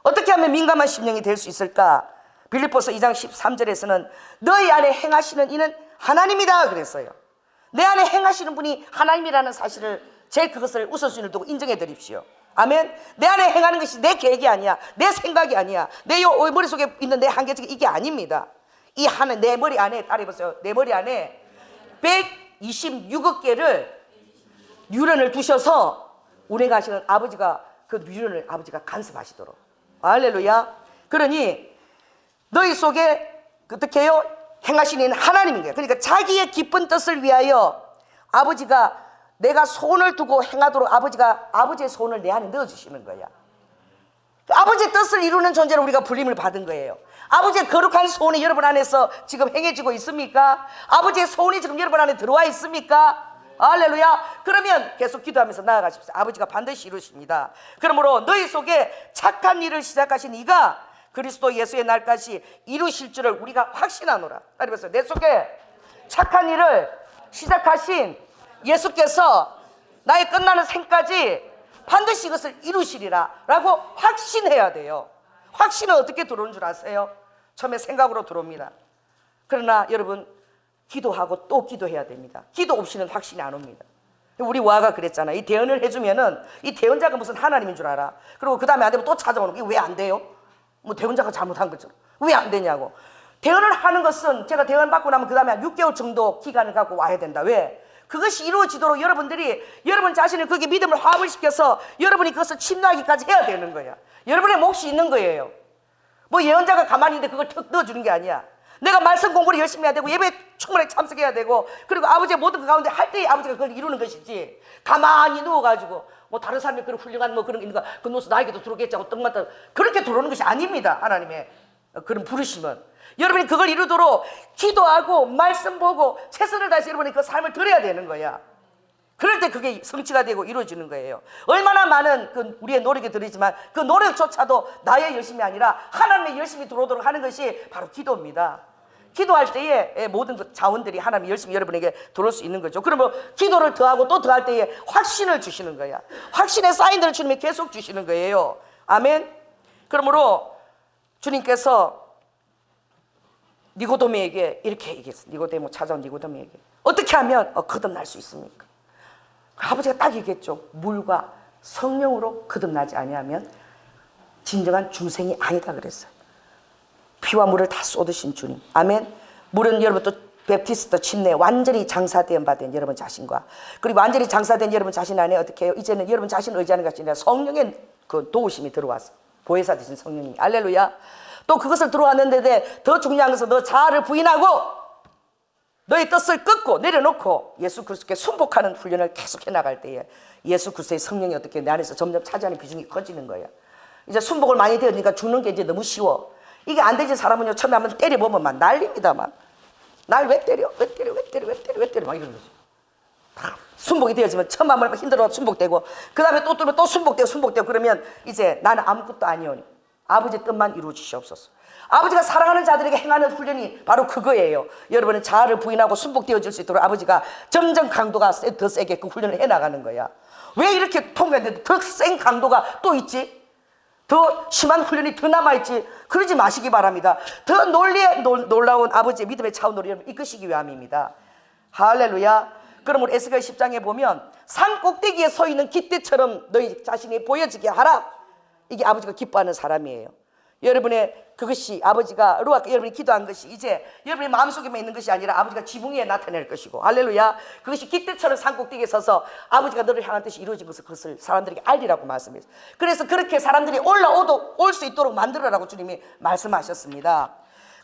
어떻게 하면 민감한 심령이 될 수 있을까? 빌립보서 2장 13절에서는 너희 안에 행하시는 이는 하나님이다 그랬어요. 내 안에 행하시는 분이 하나님이라는 사실을 제 그것을 우선순위를 두고 인정해 드립시오. 아멘. 내 안에 행하는 것이 내 계획이 아니야. 내 생각이 아니야. 내 머릿속에 있는 내 한계적 이게 아닙니다. 이 하나 내 머리 안에 따라해보세요. 내 머리 안에 126억 개를 뉴런을 두셔서 운행하시는 아버지가 그 뉴런을 아버지가 간섭하시도록. 할렐루야. 그러니 너희 속에 어떻게 해요? 행하시는 하나님인 거예요. 그러니까 자기의 기쁜 뜻을 위하여 아버지가 내가 소원을 두고 행하도록 아버지가 아버지의 소원을 내 안에 넣어주시는 거야. 아버지의 뜻을 이루는 존재로 우리가 불림을 받은 거예요. 아버지의 거룩한 소원이 여러분 안에서 지금 행해지고 있습니까? 아버지의 소원이 지금 여러분 안에 들어와 있습니까? 할렐루야. 그러면 계속 기도하면서 나아가십시오. 아버지가 반드시 이루십니다. 그러므로 너희 속에 착한 일을 시작하신 이가 그리스도 예수의 날까지 이루실 줄을 우리가 확신하노라. 그래서 내 속에 착한 일을 시작하신 예수께서 나의 끝나는 생까지 반드시 이것을 이루시리라 라고 확신해야 돼요. 확신은 어떻게 들어오는 줄 아세요? 처음에 생각으로 들어옵니다. 그러나 여러분 기도하고 또 기도해야 됩니다. 기도 없이는 확신이 안 옵니다. 우리 와가 그랬잖아. 이 대언을 해주면은 이 대언자가 무슨 하나님인 줄 알아. 그리고 그 다음에 안 되면 또 찾아오는 게 왜 안 돼요? 뭐 대언자가 잘못한 거죠. 왜 안 되냐고. 대언을 하는 것은 제가 대언 받고 나면 그 다음에 한 6개월 정도 기간을 갖고 와야 된다. 왜? 그것이 이루어지도록 여러분들이 여러분 자신을 거기에 믿음을 화합을 시켜서 여러분이 그것을 침노하기까지 해야 되는 거야. 여러분의 몫이 있는 거예요. 뭐 예언자가 가만히 있는데 그걸 턱 넣어주는 게 아니야. 내가 말씀 공부를 열심히 해야 되고 예배에 충분히 참석해야 되고 그리고 아버지의 모든 그 가운데 할 때에 아버지가 그걸 이루는 것이지 가만히 누워가지고 뭐 다른 사람이 그런 훌륭한 뭐 그런 게 있는가 그 노수 나에게도 들어오겠지 하고 떡마다 그렇게 들어오는 것이 아닙니다. 하나님의 그런 부르심은 여러분이 그걸 이루도록 기도하고 말씀 보고 최선을 다해서 여러분이 그 삶을 드려야 되는 거야. 그럴 때 그게 성취가 되고 이루어지는 거예요. 얼마나 많은 그 우리의 노력이 들이지만 그 노력조차도 나의 열심이 아니라 하나님의 열심이 들어오도록 하는 것이 바로 기도입니다. 기도할 때에 모든 그 자원들이 하나님의 열심히 여러분에게 들어올 수 있는 거죠. 그러면 기도를 더하고 또 더할 때에 확신을 주시는 거야. 확신의 사인들을 주님이 계속 주시는 거예요. 아멘. 그러므로 주님께서 니고데모에게 이렇게 얘기했어요. 니고데모 찾아온 니고데모에게 어떻게 하면 거듭날 수 있습니까? 아버지가 딱 얘기했죠. 물과 성령으로 거듭나지 아니하면 진정한 중생이 아니다 그랬어요. 피와 물을 다 쏟으신 주님. 아멘. 물은 여러분 또 베프티스트 침례 완전히 장사된 바된 여러분 자신과 그리고 완전히 장사된 여러분 자신 안에 어떻게 해요? 이제는 여러분 자신을 의지하는 것이 아니라 성령의 그 도우심이 들어왔어. 보혜사 되신 성령이. 할렐루야. 또 그것을 들어왔는데 더 중요한 것은 너 자아를 부인하고 너의 뜻을 끊고 내려놓고 예수 그리스도께 순복하는 훈련을 계속해 나갈 때에 예수 그리스도의 성령이 어떻게 내 안에서 점점 차지하는 비중이 커지는 거예요. 이제 순복을 많이 되니까 죽는 게 이제 너무 쉬워. 이게 안 되지 사람은요, 처음에 한번 때려보면 막 난립니다. 막 날 왜 때려 막 이러는 거죠. 순복이 되어지면 처음 한번 힘들어 순복되고 그 다음에 또 뜨면 또 순복되고 그러면 이제 나는 아무것도 아니오니 아버지의 뜻만 이루어주시옵소서. 아버지가 사랑하는 자들에게 행하는 훈련이 바로 그거예요. 여러분은 자아를 부인하고 순복되어질 수 있도록 아버지가 점점 강도가 더 세게 그 훈련을 해나가는 거야. 왜 이렇게 통과했는데 더 센 강도가 또 있지? 더 심한 훈련이 더 남아있지? 그러지 마시기 바랍니다. 더 놀라운 아버지의 믿음의 차원으로 여러분 이끄시기 위함입니다. 할렐루야. 그러므로 에스겔 10장에 보면 산 꼭대기에 서 있는 깃대처럼 너희 자신이 보여지게 하라. 이게 아버지가 기뻐하는 사람이에요. 여러분의 그것이 아버지가 여러분이 기도한 것이 이제 여러분의 마음속에만 있는 것이 아니라 아버지가 지붕 위에 나타낼 것이고, 할렐루야. 그것이 깃대처럼 산 꼭대기에 서서 아버지가 너를 향한 뜻이 이루어진 것을 그것을 사람들에게 알리라고 말씀했어요. 그래서 그렇게 사람들이 올 수 있도록 만들어라고 주님이 말씀하셨습니다.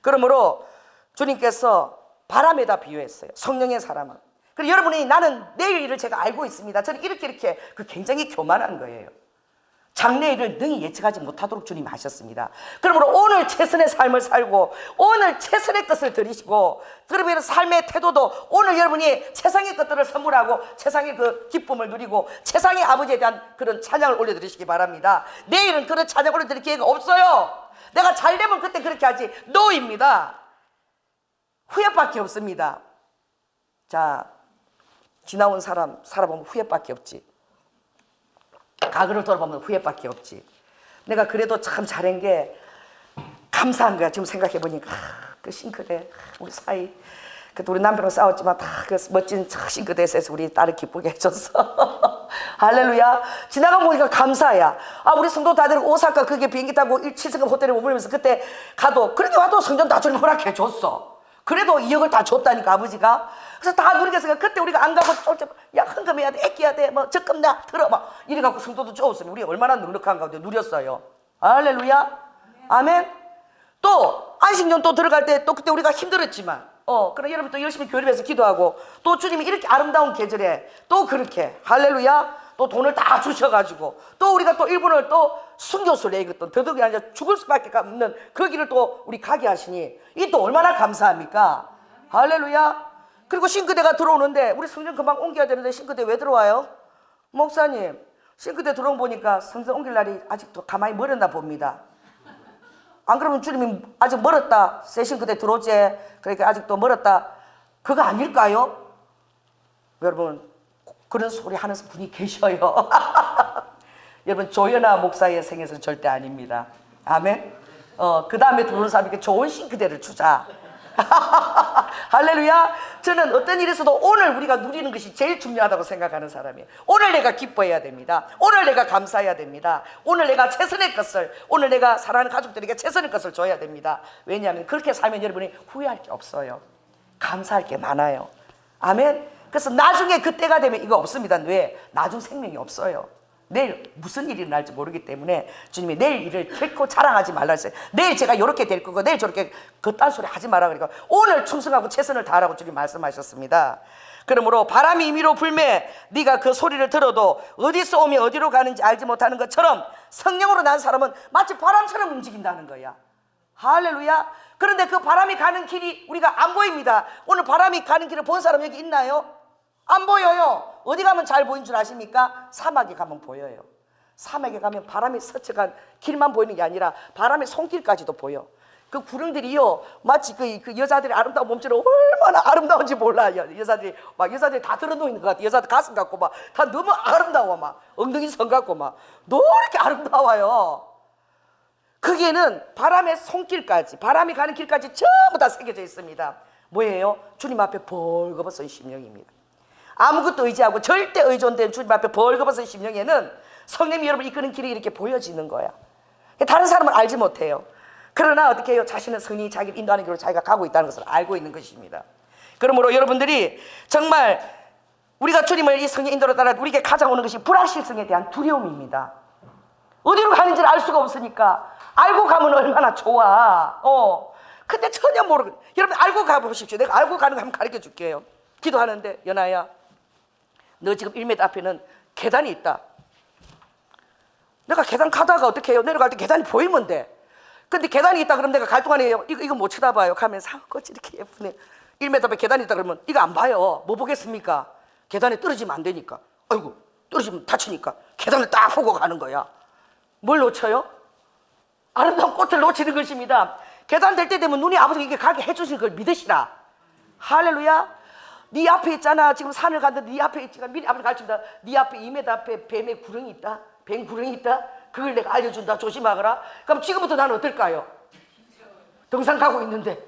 그러므로 주님께서 바람에다 비유했어요. 성령의 사람은. 그리고 여러분이 나는 내일 일을 제가 알고 있습니다. 저는 이렇게 그 굉장히 교만한 거예요. 장래 일을 능히 예측하지 못하도록 주님이 하셨습니다. 그러므로 오늘 최선의 삶을 살고 오늘 최선의 것을 들이시고, 그러면 삶의 태도도 오늘 여러분이 최상의 것들을 선물하고 최상의 그 기쁨을 누리고 최상의 아버지에 대한 그런 찬양을 올려드리시기 바랍니다. 내일은 그런 찬양 올려드릴 기회가 없어요. 내가 잘 되면 그때 그렇게 하지. 노입니다. 후회밖에 없습니다. 자, 지나온 사람 살아보면 후회밖에 없지. 과거를 돌아보면 후회밖에 없지. 내가 그래도 참 잘한 게 감사한 거야. 지금 생각해보니까 그 싱크대 우리 사이 그때 우리 남편과 싸웠지만 다 그 멋진 싱크대에서 우리 딸을 기쁘게 해줬어. 할렐루야. 지나가 보니까 감사야. 우리 성도 다들 오사카 그게 비행기 타고 7승급 호텔에 머물면서 그때 가도 그렇게 와도 성전 다 주님 허락해 줬어. 그래도 2억을 다 줬다니까 아버지가. 그래서 다 누리겠으니까 그때 우리가 안 가고 쫄쫄 야 헌금해야 돼, 아껴야 돼, 뭐 적금 나 들어 막 이래갖고 성도도 줬으면 우리 얼마나 넉넉한가 누렸어요. 할렐루야. 아멘. 또 안식년 또 들어갈 때 또 그때 우리가 힘들었지만 그럼 여러분 또 열심히 교회에서 기도하고 또 주님이 이렇게 아름다운 계절에 또 그렇게 할렐루야 또 돈을 다 주셔가지고 또 우리가 또 일본을 또 순교수를 내겠던 더더욱이 아니라 죽을 수밖에 없는 그 길을 또 우리 가게 하시니 이 또 얼마나 감사합니까? 할렐루야. 그리고 싱크대가 들어오는데 우리 성전 금방 옮겨야 되는데 싱크대 왜 들어와요? 목사님 싱크대 들어온 보니까 성전 옮길 날이 아직도 가만히 멀었나 봅니다. 안 그러면 주님이 아직 멀었다, 새 싱크대 들어오지, 그러니까 아직도 멀었다, 그거 아닐까요? 여러분 그런 소리 하는 분이 계셔요. 여러분 조연아 목사의 생에서는 절대 아닙니다. 아멘. 그 다음에 들어오는 사람에게 좋은 싱크대를 주자. 할렐루야. 저는 어떤 일에서도 오늘 우리가 누리는 것이 제일 중요하다고 생각하는 사람이에요. 오늘 내가 기뻐해야 됩니다. 오늘 내가 감사해야 됩니다. 오늘 내가 최선의 것을, 오늘 내가 사랑하는 가족들에게 최선의 것을 줘야 됩니다. 왜냐하면 그렇게 살면 여러분이 후회할 게 없어요. 감사할 게 많아요. 아멘. 그래서 나중에 그때가 되면 이거 없습니다. 왜? 나중 생명이 없어요. 내일 무슨 일이 날지 모르기 때문에 주님이 내일 일을 결코 자랑하지 말라 했어요. 내일 제가 이렇게 될 거고 내일 저렇게 그딴 소리 하지 마라. 그러니까 오늘 충성하고 최선을 다하라고 주님 말씀하셨습니다. 그러므로 바람이 임의로 불매 네가 그 소리를 들어도 어디서 오며 어디로 가는지 알지 못하는 것처럼 성령으로 난 사람은 마치 바람처럼 움직인다는 거야. 할렐루야. 그런데 그 바람이 가는 길이 우리가 안 보입니다. 오늘 바람이 가는 길을 본 사람 여기 있나요? 안 보여요. 어디 가면 잘 보이는 줄 아십니까? 사막에 가면 보여요. 사막에 가면 바람이 스쳐간 길만 보이는 게 아니라 바람의 손길까지도 보여. 그 구름들이요 마치 그 여자들의 아름다운 몸처럼 얼마나 아름다운지 몰라요. 여자들이 다 들어놓는 것 같아. 여자들 가슴 같고 막 다 너무 아름다워. 막 엉덩이 선 같고 막 노랗게 아름다워요. 거기에는 바람의 손길까지, 바람이 가는 길까지 전부 다 새겨져 있습니다. 뭐예요? 주님 앞에 벌거벗은 심령입니다. 아무것도 의지하고 절대 의존된 주님 앞에 벌거벗은 심령에는 성령이 여러분 이끄는 길이 이렇게 보여지는 거야. 다른 사람은 알지 못해요. 그러나 어떻게 해요? 자신은 성령이 자기를 인도하는 길로 자기가 가고 있다는 것을 알고 있는 것입니다. 그러므로 여러분들이 정말 우리가 주님을 이 성령 인도로 따라 우리에게 가져오는 것이 불확실성에 대한 두려움입니다. 어디로 가는지를 알 수가 없으니까 알고 가면 얼마나 좋아. 근데 전혀 모르고, 여러분 알고 가보십시오. 내가 알고 가는 거 한번 가르쳐 줄게요. 기도하는데, 연아야, 너 지금 1m 앞에는 계단이 있다. 내가 계단 가다가 어떻게 해요? 내려갈 때 계단이 보이면 돼. 근데 계단이 있다 그러면 내가 갈 동안에 이거 못 쳐다봐요. 가면서 꽃이 이렇게 예쁘네. 1m 앞에 계단이 있다 그러면 이거 안 봐요. 뭐 보겠습니까? 계단에 떨어지면 안 되니까. 아이고, 떨어지면 다치니까 계단을 딱 보고 가는 거야. 뭘 놓쳐요? 아름다운 꽃을 놓치는 것입니다. 계단 될 때 되면 눈이 아버지가 이게 가게 해주시는 걸 믿으시라. 할렐루야. 네 앞에 있잖아. 지금 산을 갔는데 네 앞에 있지가 미리 아버지 가르친다. 네 앞에 2m 앞에 뱀의 구렁이 있다. 뱀 구렁이 있다. 그걸 내가 알려준다. 조심하거라. 그럼 지금부터 나는 어떨까요? 등산 가고 있는데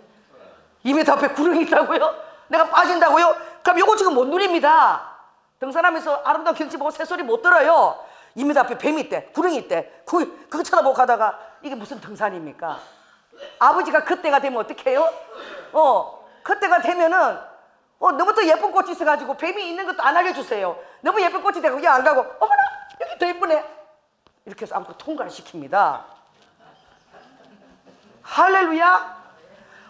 2m 앞에 구렁이 있다고요? 내가 빠진다고요? 그럼 요거 지금 못 누립니다. 등산하면서 아름다운 경치 보고 새소리 못 들어요. 2m 앞에 뱀이 있대. 구렁이 있대. 그거 쳐다보고 가다가 이게 무슨 등산입니까? 아버지가 그때가 되면 어떻게 해요? 그때가 되면은 너무 또 예쁜 꽃이 있어가지고 뱀이 있는 것도 안 알려주세요. 너무 예쁜 꽃이 되고 그냥 안 가고 어머나 여기 더 예쁘네 이렇게 해서 아무튼 통과를 시킵니다. 할렐루야.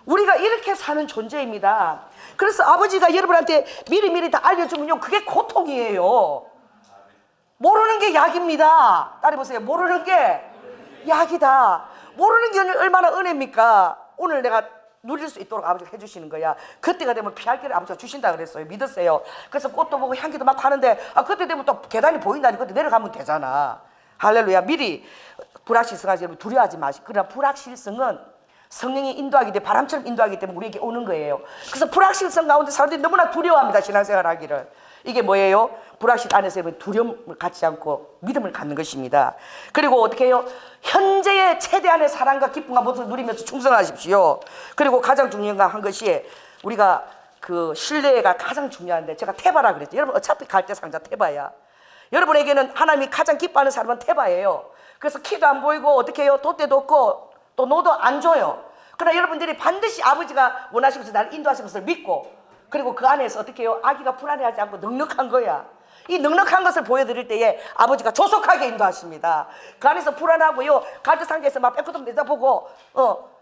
우리가 이렇게 사는 존재입니다. 그래서 아버지가 여러분한테 미리미리 다 알려주면요 그게 고통이에요. 모르는 게 약입니다. 따라해보세요. 모르는 게 약이다. 모르는 게 얼마나 은혜입니까? 오늘 내가 누릴 수 있도록 아버지가 해주시는 거야. 그때가 되면 피할 길을 아버지가 주신다 그랬어요. 믿으세요. 그래서 꽃도 보고 향기도 막 하는데 그때 되면 또 계단이 보인다니 그때 내려가면 되잖아. 할렐루야. 미리 불확실성하지 여러분 두려워하지 마시고. 그러나 불확실성은 성령이 인도하기 때문에 바람처럼 인도하기 때문에 우리에게 오는 거예요. 그래서 불확실성 가운데 사람들이 너무나 두려워합니다. 신앙생활 하기를. 이게 뭐예요? 불확실 안에서 두려움을 갖지 않고 믿음을 갖는 것입니다. 그리고 어떻게 해요? 현재의 최대한의 사랑과 기쁨과 모든 누리면서 충성하십시오. 그리고 가장 중요한 것이 우리가 그 신뢰가 가장 중요한데 제가 테바라 그랬죠. 여러분 어차피 갈대 상자 테바야. 여러분에게는 하나님이 가장 기뻐하는 사람은 테바예요. 그래서 키도 안 보이고 어떻게 해요? 돛대도 없고 또 노도 안 줘요. 그러나 여러분들이 반드시 아버지가 원하시면서 나를 인도하시는 것을 믿고 그리고 그 안에서 어떻게 해요? 아기가 불안해하지 않고 넉넉한 거야. 이 넉넉한 것을 보여드릴 때에 아버지가 조속하게 인도하십니다. 그 안에서 불안하고요. 갈대 상자에서 막 빼꼼 내다보고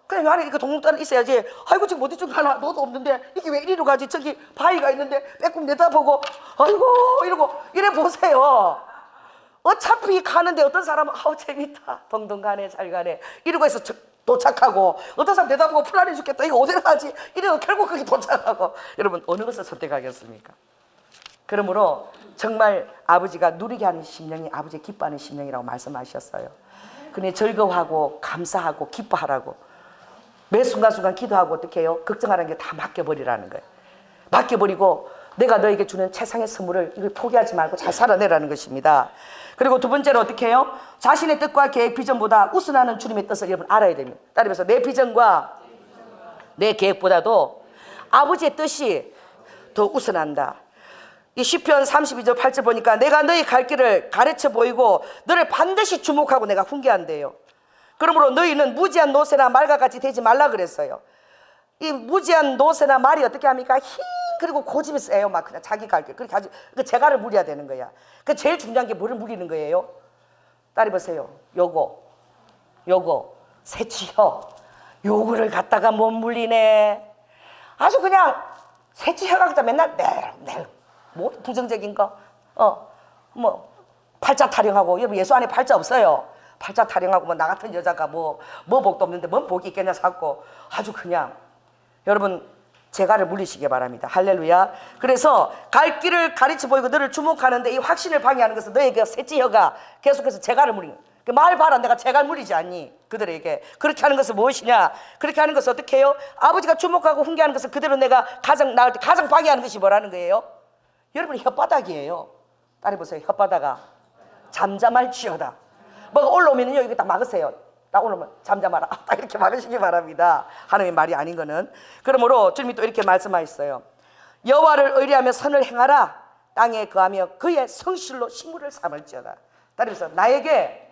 그냥 요 안에 이거 동동따는 있어야지. 아이고 지금 어디 좀 가나 너도 없는데 이게 왜 이리로 가지? 저기 바위가 있는데 빼꼼 내다보고 아이고 이러고 이래 보세요. 어차피 가는데 어떤 사람은 아우 재밌다. 동동 가네 잘 가네 이러고 해서 도착하고 어떤 사람 내다보고 불안해 죽겠다. 이거 어디로 가지? 이래서 결국 거기 도착하고. 여러분 어느 것을 선택하겠습니까? 그러므로 정말 아버지가 누리게 하는 심령이 아버지의 기뻐하는 심령이라고 말씀하셨어요. 그냥 즐거워하고 감사하고 기뻐하라고. 매 순간순간 기도하고 어떻게 해요? 걱정하는 게 다 맡겨버리라는 거예요. 맡겨버리고 내가 너에게 주는 최상의 선물을 이걸 포기하지 말고 잘 살아내라는 것입니다. 그리고 두 번째로 어떻게 해요? 자신의 뜻과 계획 비전보다 우선하는 주님의 뜻을 여러분 알아야 됩니다. 따라서 내 비전과 내 계획보다도 아버지의 뜻이 더 우선한다. 이 시편 32절 8절 보니까 내가 너희 갈 길을 가르쳐 보이고 너를 반드시 주목하고 내가 훈계한대요. 그러므로 너희는 무지한 노새나 말과 같이 되지 말라 그랬어요. 이 무지한 노새나 말이 어떻게 합니까? 그리고 고집이 세요. 막 그냥 자기 갈 길. 그렇게 그 재갈을 물어야 되는 거야. 그 제일 중요한 게 뭐를 물리는 거예요? 따라해보세요. 요거 새치혀. 요거를 갖다가 못 물리네. 아주 그냥 새치혀가 그냥 맨날 내일 뭐 부정적인 거 뭐 팔자 타령하고. 여러분 예수 안에 팔자 없어요. 팔자 타령하고 뭐 나 같은 여자가 뭐 복도 없는데 뭔 복이 있겠냐 자꾸 아주 그냥 여러분 재갈을 물리시기 바랍니다. 할렐루야. 그래서 갈 길을 가르쳐 보이고 너를 주목하는데 이 확신을 방해하는 것은 너에게 새치혀가 계속해서 재갈을 물리는 거야. 말 봐라 내가 재갈 물리지 않니 그들에게. 그렇게 하는 것은 무엇이냐? 그렇게 하는 것은 어떻게 해요? 아버지가 주목하고 훈계하는 것은 그대로 내가 가장 나을 때 가장 방해하는 것이 뭐라는 거예요? 여러분 혓바닥이에요. 따라해보세요. 혓바닥아 잠잠할지어다. 뭐가 올라오면요 이거 딱 막으세요. 딱 올라오면 잠잠하라. 딱 이렇게 막으시기 바랍니다. 하나님의 말이 아닌 거는. 그러므로 주님이 또 이렇게 말씀하셨어요. 여호와를 의뢰하며 선을 행하라. 땅에 거하며 그의 성실로 식물을 삼을지어다. 따라서 나에게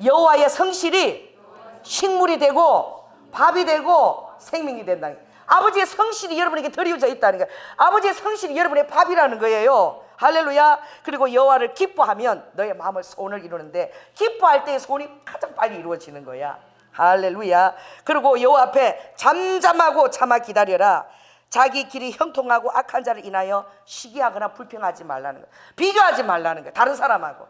여호와의 성실이 식물이 되고 밥이 되고 생명이 된다. 아버지의 성실이 여러분에게 드리워져 있다는 거예요. 아버지의 성실이 여러분의 밥이라는 거예요. 할렐루야. 그리고 여호와를 기뻐하면 너의 마음을 소원을 이루는데 기뻐할 때의 소원이 가장 빨리 이루어지는 거야. 할렐루야. 그리고 여호와 앞에 잠잠하고 참아 기다려라. 자기 길이 형통하고 악한 자를 인하여 시기하거나 불평하지 말라는 거야. 비교하지 말라는 거야. 다른 사람하고.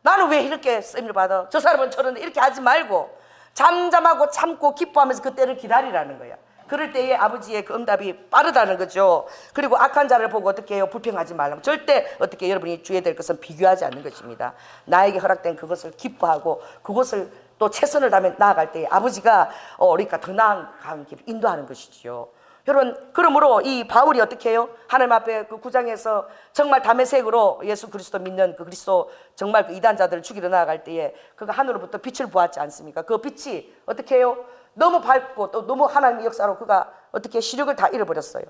나는 왜 이렇게 쓰임을 받아? 저 사람은 저런데 이렇게 하지 말고 잠잠하고 참고 기뻐하면서 그 때를 기다리라는 거야. 그럴 때에 아버지의 그 응답이 빠르다는 거죠. 그리고 악한 자를 보고 어떻게 해요? 불평하지 말라고. 절대 어떻게 여러분이 주의해야 될 것은 비교하지 않는 것입니다. 나에게 허락된 그것을 기뻐하고 그것을 또 최선을 다하며 나아갈 때에 아버지가 그러니까 더 나아가는 길을 인도하는 것이죠. 여러분, 그러므로 이 바울이 어떻게 해요? 하나님 앞에 그 구장에서 정말 담에색으로 예수 그리스도 믿는 그 그리스도 정말 그 이단자들을 죽이러 나아갈 때에 그가 하늘로부터 빛을 보았지 않습니까? 그 빛이 어떻게 해요? 너무 밝고 또 너무 하나님의 역사로 그가 어떻게 시력을 다 잃어버렸어요.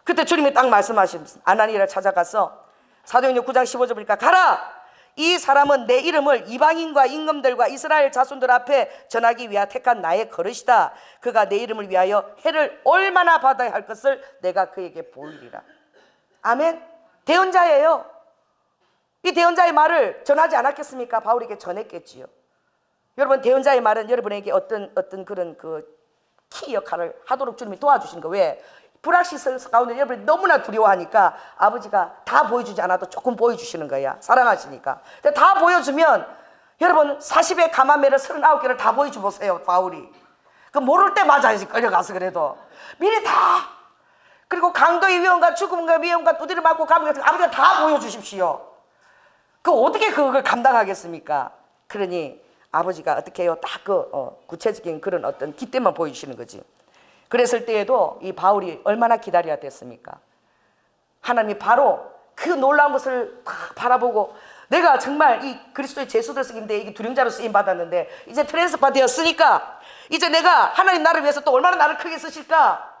그때 주님이 딱 말씀하신 아나니아를 찾아가서 사도행전 9장 15절 보니까 가라! 이 사람은 내 이름을 이방인과 임금들과 이스라엘 자손들 앞에 전하기 위하여 택한 나의 거릇이다. 그가 내 이름을 위하여 해를 얼마나 받아야 할 것을 내가 그에게 보이리라. 아멘. 대언자예요. 이 대언자의 말을 전하지 않았겠습니까? 바울에게 전했겠지요. 여러분, 대언자의 말은 여러분에게 어떤 그런 그 키 역할을 하도록 주님이 도와주신 거. 왜? 불확실성 가운데 여러분이 너무나 두려워하니까 아버지가 다 보여주지 않아도 조금 보여주시는 거야. 사랑하시니까. 근데 다 보여주면 여러분 40의 가마매를 39개를 다 보여줘 보세요. 바울이. 그 모를 때 맞아야지 끌려가서 그래도. 미리 다. 그리고 강도의 위험과 죽음과 위험과 두드려 맞고 가면 아버지가 다 보여주십시오. 그 어떻게 그걸 감당하겠습니까? 그러니 아버지가 어떻게 해요? 딱 구체적인 그런 어떤 기대만 보여주시는 거지. 그랬을 때에도 이 바울이 얼마나 기다려야 됐습니까? 하나님이 바로 그 놀라운 것을 딱 바라보고 내가 정말 이 그리스도의 제수들 쓰기인데 이게 두령자로 쓰임 받았는데 이제 트랜스파 되었으니까 이제 내가 하나님 나를 위해서 또 얼마나 나를 크게 쓰실까?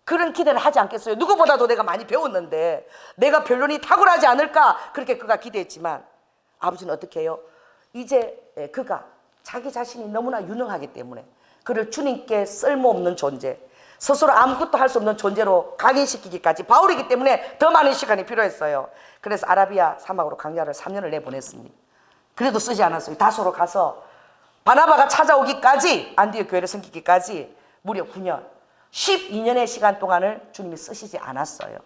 그런 기대를 하지 않겠어요? 누구보다도 내가 많이 배웠는데 내가 변론이 탁월하지 않을까? 그렇게 그가 기대했지만 아버지는 어떻게 해요? 이제 그가 자기 자신이 너무나 유능하기 때문에 그를 주님께 쓸모없는 존재, 스스로 아무것도 할 수 없는 존재로 각인시키기까지 바울이기 때문에 더 많은 시간이 필요했어요. 그래서 아라비아 사막으로 강야를 3년을 내보냈습니다. 그래도 쓰지 않았어요. 다소로 가서 바나바가 찾아오기까지, 안디옥 교회를 섬기기까지 무려 9년 12년의 시간 동안을 주님이 쓰시지 않았어요.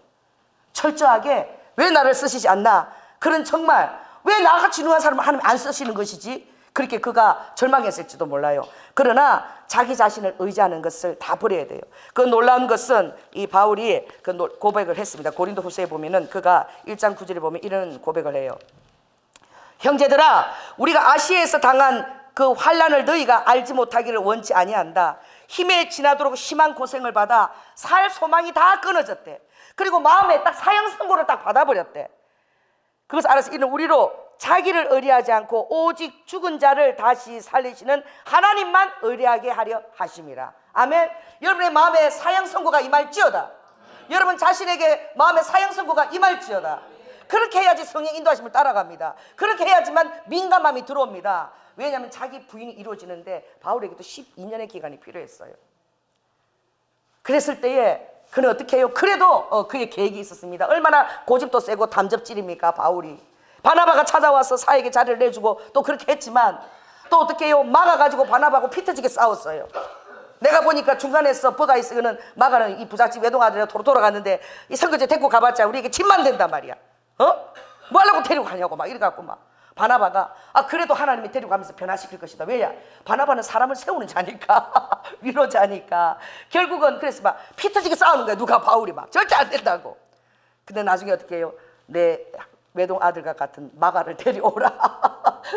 철저하게 왜 나를 쓰시지 않나? 그런 정말 왜 나같이 유능한 사람을 하나님 안 쓰시는 것이지? 그렇게 그가 절망했을지도 몰라요. 그러나 자기 자신을 의지하는 것을 다 버려야 돼요. 그 놀라운 것은 이 바울이 그 고백을 했습니다. 고린도 후서에 보면은 그가 1장 9절에 보면 이런 고백을 해요. 형제들아, 우리가 아시아에서 당한 그 환난을 너희가 알지 못하기를 원치 아니한다. 힘에 지나도록 심한 고생을 받아 살 소망이 다 끊어졌대. 그리고 마음에 딱 사형 선고를 딱 받아버렸대. 그것을 알아서 이는 우리로 자기를 의뢰하지 않고 오직 죽은 자를 다시 살리시는 하나님만 의뢰하게 하려 하심이라. 아멘. 여러분의 마음에 사형 선고가 임할지어다. 여러분 자신에게 마음에 사형 선고가 임할지어다. 그렇게 해야지 성령 인도하심을 따라갑니다. 그렇게 해야지만 민감함이 들어옵니다. 왜냐하면 자기 부인이 이루어지는데 바울에게도 12년의 기간이 필요했어요. 그랬을 때에 그는 어떻게 해요? 그래도 그의 계획이 있었습니다. 얼마나 고집도 세고 담접질입니까 바울이. 바나바가 찾아와서 사에게 자리를 내주고 또 그렇게 했지만 또 어떻게 해요? 막아가지고 바나바하고 피터지게 싸웠어요. 내가 보니까 중간에서 버가 있으면 마가는 이 부잣집 외동아들이랑 도로 돌아갔는데 이 선교제 데리고 가봤자 우리에게 짐만 된단 말이야. 뭐 하려고 데리고 가냐고 막 이래갖고 막 바나바가 그래도 하나님이 데리고 가면서 변화시킬 것이다. 왜냐? 바나바는 사람을 세우는 자니까 위로자니까. 결국은 그래서 막 피터지게 싸우는 거야. 누가 바울이 막 절대 안 된다고. 근데 나중에 어떻게 해요? 내 외동 아들과 같은 마가를 데려오라.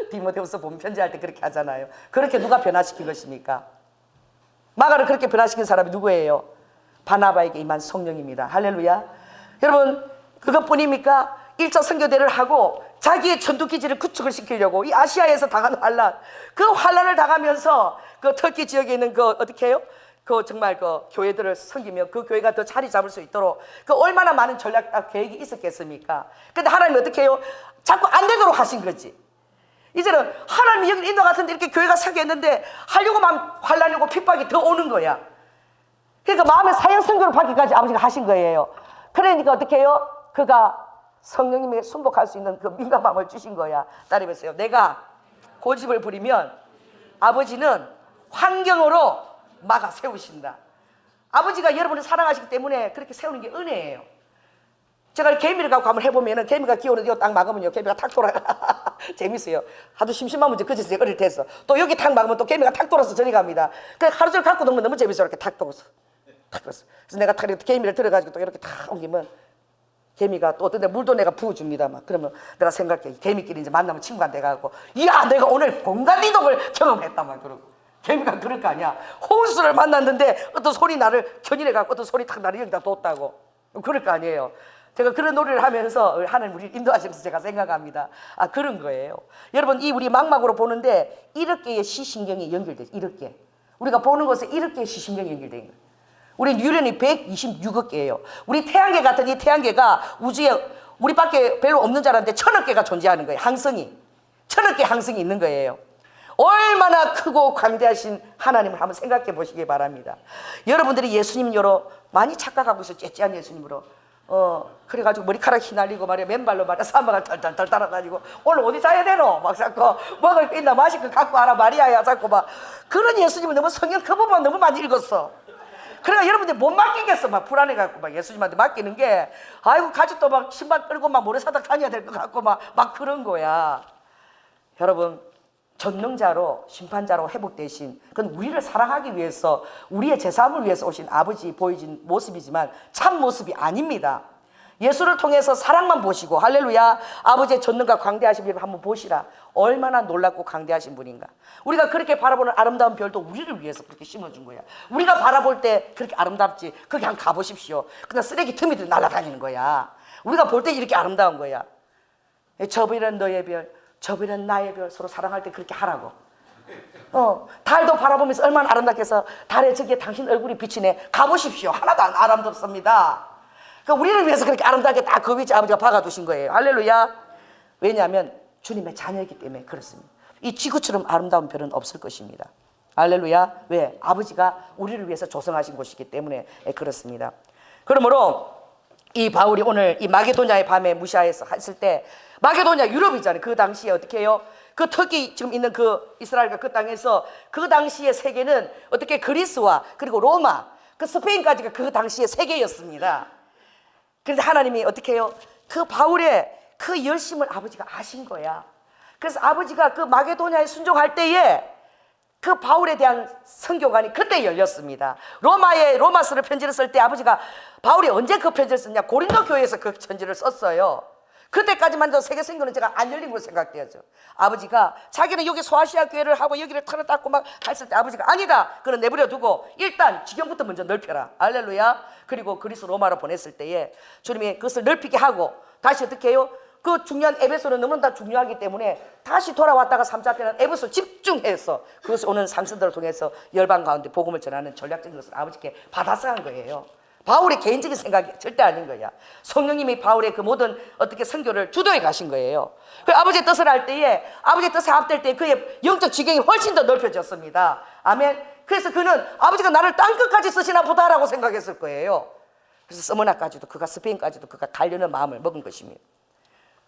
디모데후서 보면 편지할 때 그렇게 하잖아요. 그렇게 누가 변화시킨 것입니까? 마가를 그렇게 변화시킨 사람이 누구예요? 바나바에게 임한 성령입니다. 할렐루야. 여러분 그것뿐입니까? 1차 선교대를 하고 자기의 전투기지를 구축을 시키려고 이 아시아에서 당한 환란, 그 환란을 당하면서 그 터키 지역에 있는 그 어떻게 해요? 그 정말 그 교회들을 섬기며 그 교회가 더 자리 잡을 수 있도록 그 얼마나 많은 전략 계획이 있었겠습니까? 근데 하나님이 어떻게 해요? 자꾸 안 되도록 하신 거지. 이제는 하나님이 여기 인도 같은데 이렇게 교회가 생겼는데 하려고만 환란이고 핍박이 더 오는 거야. 그러니까 마음의 사형 선고를 받기까지 아버지가 하신 거예요. 그러니까 어떻게 해요? 그가 성령님에게 순복할 수 있는 그 민감함을 주신 거야. 따라해보세요. 내가 고집을 부리면 아버지는 환경으로 막아 세우신다. 아버지가 여러분을 사랑하시기 때문에 그렇게 세우는 게 은혜예요. 제가 개미를 갖고 한번 해보면은 개미가 기어오는데 이거 딱 막으면요 개미가 탁 돌아가. 재밌어요. 하도 심심하면 이제 그제서 어릴 때 했어. 또 여기 탁 막으면 또 개미가 탁 돌아서 저리 갑니다. 그래 하루 종일 갖고 놀면 너무 재밌어요. 이렇게 탁 돌아서 탁 돌아서. 그래서 내가 탁 이렇게 개미를 들어가지고 또 이렇게 탁 옮기면 개미가 또 어떤 데 물도 내가 부어줍니다. 막 그러면 내가 생각해. 개미끼리 이제 만나면 친구가 돼가지고 이야 내가 오늘 공간 이동을 경험했다 막 그러고. 개미가 그럴 거 아니야. 홍수를 만났는데 어떤 소리 나를 견인해갖고 어떤 소리 탁 나를 여기다 뒀다고. 그럴 거 아니에요. 제가 그런 놀이를 하면서 하나님 우리를 인도하시면서 제가 생각합니다. 아 그런 거예요. 여러분 이 우리 망막으로 보는데 1억 개의 시신경이 연결돼. 1억 개. 우리가 보는 것에 1억 개의 시신경이 연결되어 있는 거예요. 우리 유전이 126억 개예요. 우리 태양계 같은 이 태양계가 우주에 우리밖에 별로 없는 줄 알았는데 1000억 개가 존재하는 거예요. 항성이. 1000억 개 항성이 있는 거예요. 얼마나 크고 광대하신 하나님을 한번 생각해 보시기 바랍니다. 여러분들이 예수님으로 많이 착각하고 있어요. 째째한 예수님으로. 그래가지고 머리카락 휘날리고 말이야 맨발로 말이야 사막을 털털털 따라다니고 오늘 어디 자야 되노? 막 자꾸 먹을 거 있나 마실 거 갖고 와라 마리아야 자꾸 막 그런 예수님은 너무 성경 그 부분만 너무 많이 읽었어. 그러니까 여러분들 못 맡기겠어. 막 불안해갖고 막 예수님한테 맡기는 게 아이고 가족도 막 신발 끌고 막 모래사닥 다녀야 될 것 같고 막 그런 거야. 여러분 전능자로 심판자로 회복되신 그건 우리를 사랑하기 위해서 우리의 제사함을 위해서 오신 아버지 보여진 모습이지만 참 모습이 아닙니다. 예수를 통해서 사랑만 보시고 할렐루야 아버지의 전능과 광대하신 분을 한번 보시라. 얼마나 놀랍고 광대하신 분인가. 우리가 그렇게 바라보는 아름다운 별도 우리를 위해서 그렇게 심어준 거야. 우리가 바라볼 때 그렇게 아름답지 거기 한번 가보십시오. 그냥 쓰레기 틈이들 날아다니는 거야. 우리가 볼 때 이렇게 아름다운 거야. 저 별은 너의 별 저 별은 나의 별 서로 사랑할 때 그렇게 하라고. 달도 바라보면서 얼마나 아름답겠어. 달에 저기에 당신 얼굴이 비치네. 가보십시오. 하나도 안 아름답습니다. 그러니까 우리를 위해서 그렇게 아름답게 딱 그 위치 아버지가 박아두신 거예요. 할렐루야. 왜냐하면 주님의 자녀이기 때문에 그렇습니다. 이 지구처럼 아름다운 별은 없을 것입니다. 할렐루야. 왜? 아버지가 우리를 위해서 조성하신 곳이기 때문에 그렇습니다. 그러므로 이 바울이 오늘 이 마게도냐의 밤에 무시하에서 했을 때 마게도냐 유럽이잖아요. 그 당시에 어떻게 해요? 그 터키 지금 있는 그 이스라엘과 그 땅에서 그 당시의 세계는 어떻게 그리스와 그리고 로마 그 스페인까지가 그 당시의 세계였습니다. 그런데 하나님이 어떻게 해요? 그 바울의 그 열심을 아버지가 아신 거야. 그래서 아버지가 그 마게도냐에 순종할 때에 그 바울에 대한 선교관이 그때 열렸습니다. 로마서를 편지를 쓸 때 아버지가 바울이 언제 그 편지를 썼냐? 고린도 교회에서 그 편지를 썼어요. 그때까지만 해도 세계 선교는 제가 안 열린 걸로 생각돼야죠. 아버지가 자기는 여기 소아시아 교회를 하고 여기를 털어 닦고 막 했을 때 아버지가 아니다. 그건 내버려 두고 일단 지경부터 먼저 넓혀라. 할렐루야. 그리고 그리스 로마로 보냈을 때에 주님이 그것을 넓히게 하고 다시 어떻게 해요? 그 중요한 에베소는 너무나 중요하기 때문에 다시 돌아왔다가 3차 때는 에베소 집중해서 그것을 오는 상선들을 통해서 열방 가운데 복음을 전하는 전략적인 것을 아버지께 받아서 한 거예요. 바울의 개인적인 생각이 절대 아닌 거야. 성령님이 바울의 그 모든 어떻게 선교를 주도해 가신 거예요. 그 아버지의 뜻을 할 때에 아버지의 뜻에 합될 때 그의 영적 지경이 훨씬 더 넓혀졌습니다. 아멘. 그래서 그는 아버지가 나를 땅끝까지 쓰시나 보다라고 생각했을 거예요. 그래서 서머나까지도 그가 스페인까지도 그가 가려는 마음을 먹은 것입니다.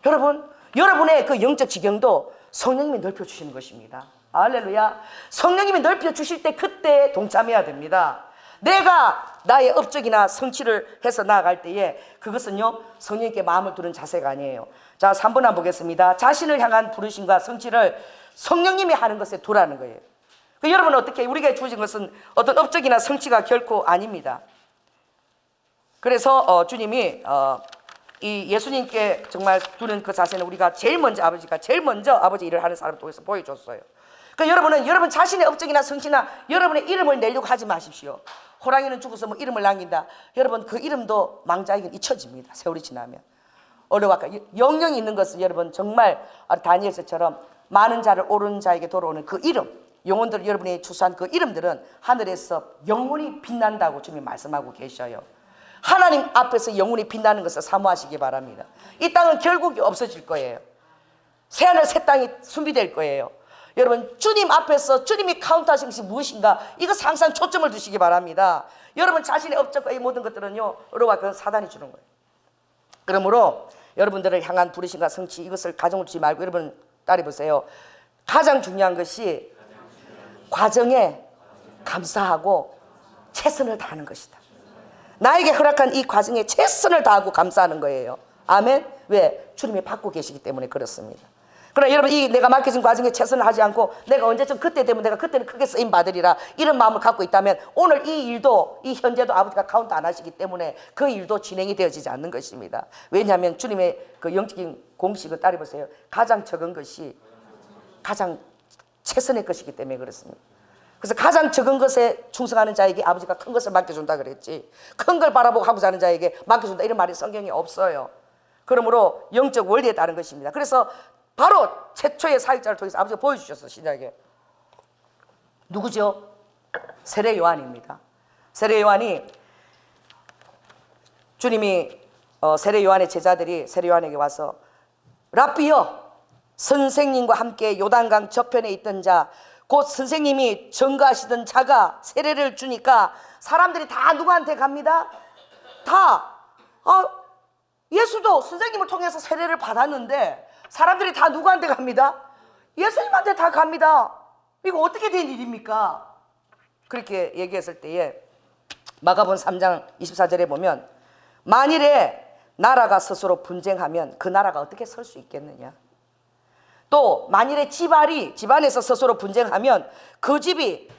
여러분, 여러분의 그 영적 지경도 성령님이 넓혀주시는 것입니다. 할렐루야. 성령님이 넓혀주실 때 그때 동참해야 됩니다. 내가 나의 업적이나 성취를 해서 나아갈 때에 그것은요 성령님께 마음을 두는 자세가 아니에요. 자 3번 한번 보겠습니다. 자신을 향한 부르심과 성취를 성령님이 하는 것에 두라는 거예요. 여러분은 어떻게 우리가 주어진 것은 어떤 업적이나 성취가 결코 아닙니다. 그래서 주님이 이 예수님께 정말 두는 그 자세는 우리가 아버지가 제일 먼저 아버지 일을 하는 사람을 통해서 보여줬어요. 그러니까 여러분은 여러분 자신의 업적이나 성취나 여러분의 이름을 내려고 하지 마십시오. 호랑이는 죽어서 뭐 이름을 남긴다. 여러분 그 이름도 망자에게 잊혀집니다. 세월이 지나면. 어려워할까 영영이 있는 것은 여러분 정말 다니엘서처럼 많은 자를 오른 자에게 돌아오는 그 이름, 영혼들 여러분이 추수한 그 이름들은 하늘에서 영원히 빛난다고 주님이 말씀하고 계셔요. 하나님 앞에서 영원히 빛나는 것을 사모하시기 바랍니다. 이 땅은 결국 없어질 거예요. 새하늘 새 땅이 준비될 거예요. 여러분 주님 앞에서 주님이 카운트하신 것이 무엇인가 이것 항상 초점을 두시기 바랍니다. 여러분 자신의 업적과 이 모든 것들은요 어려워 그 사단이 주는 거예요. 그러므로 여러분들을 향한 부르심과 성취 이것을 가정을 두지 말고 여러분 따라해보세요. 가장 중요한 것이 과정에 감사하고 최선을 다하는 것이다. 나에게 허락한 이 과정에 최선을 다하고 감사하는 거예요. 아멘. 왜? 주님이 받고 계시기 때문에 그렇습니다. 그러나 여러분, 이 내가 맡겨진 과정에 최선을 하지 않고 내가 언제쯤 그때 되면 내가 그때는 크게 쓰임 받으리라 이런 마음을 갖고 있다면 오늘 이 일도, 이 현재도 아버지가 카운트 안 하시기 때문에 그 일도 진행이 되어지지 않는 것입니다. 왜냐하면 주님의 그 영적인 공식을 따라 보세요. 가장 적은 것이 가장 최선의 것이기 때문에 그렇습니다. 그래서 가장 적은 것에 충성하는 자에게 아버지가 큰 것을 맡겨준다 그랬지, 큰 걸 바라보고 하고자 하는 자에게 맡겨준다 이런 말이 성경에 없어요. 그러므로 영적 원리에 따른 것입니다. 그래서 바로 최초의 사역자를 통해서 아버지가 보여주셨어. 신약에 누구죠? 세례 요한입니다. 세례 요한이, 주님이 세례 요한의 제자들이 세례 요한에게 와서 랍비여, 선생님과 함께 요단강 저편에 있던 자, 곧 선생님이 증거하시던 자가 세례를 주니까 사람들이 다 누구한테 갑니다? 다 예수도 선생님을 통해서 세례를 받았는데 사람들이 다 누구한테 갑니다? 예수님한테 다 갑니다. 이거 어떻게 된 일입니까? 그렇게 얘기했을 때에 마가복음 3장 24절에 보면 만일에 나라가 스스로 분쟁하면 그 나라가 어떻게 설 수 있겠느냐, 또 만일에 집안에서 스스로 분쟁하면 그 집이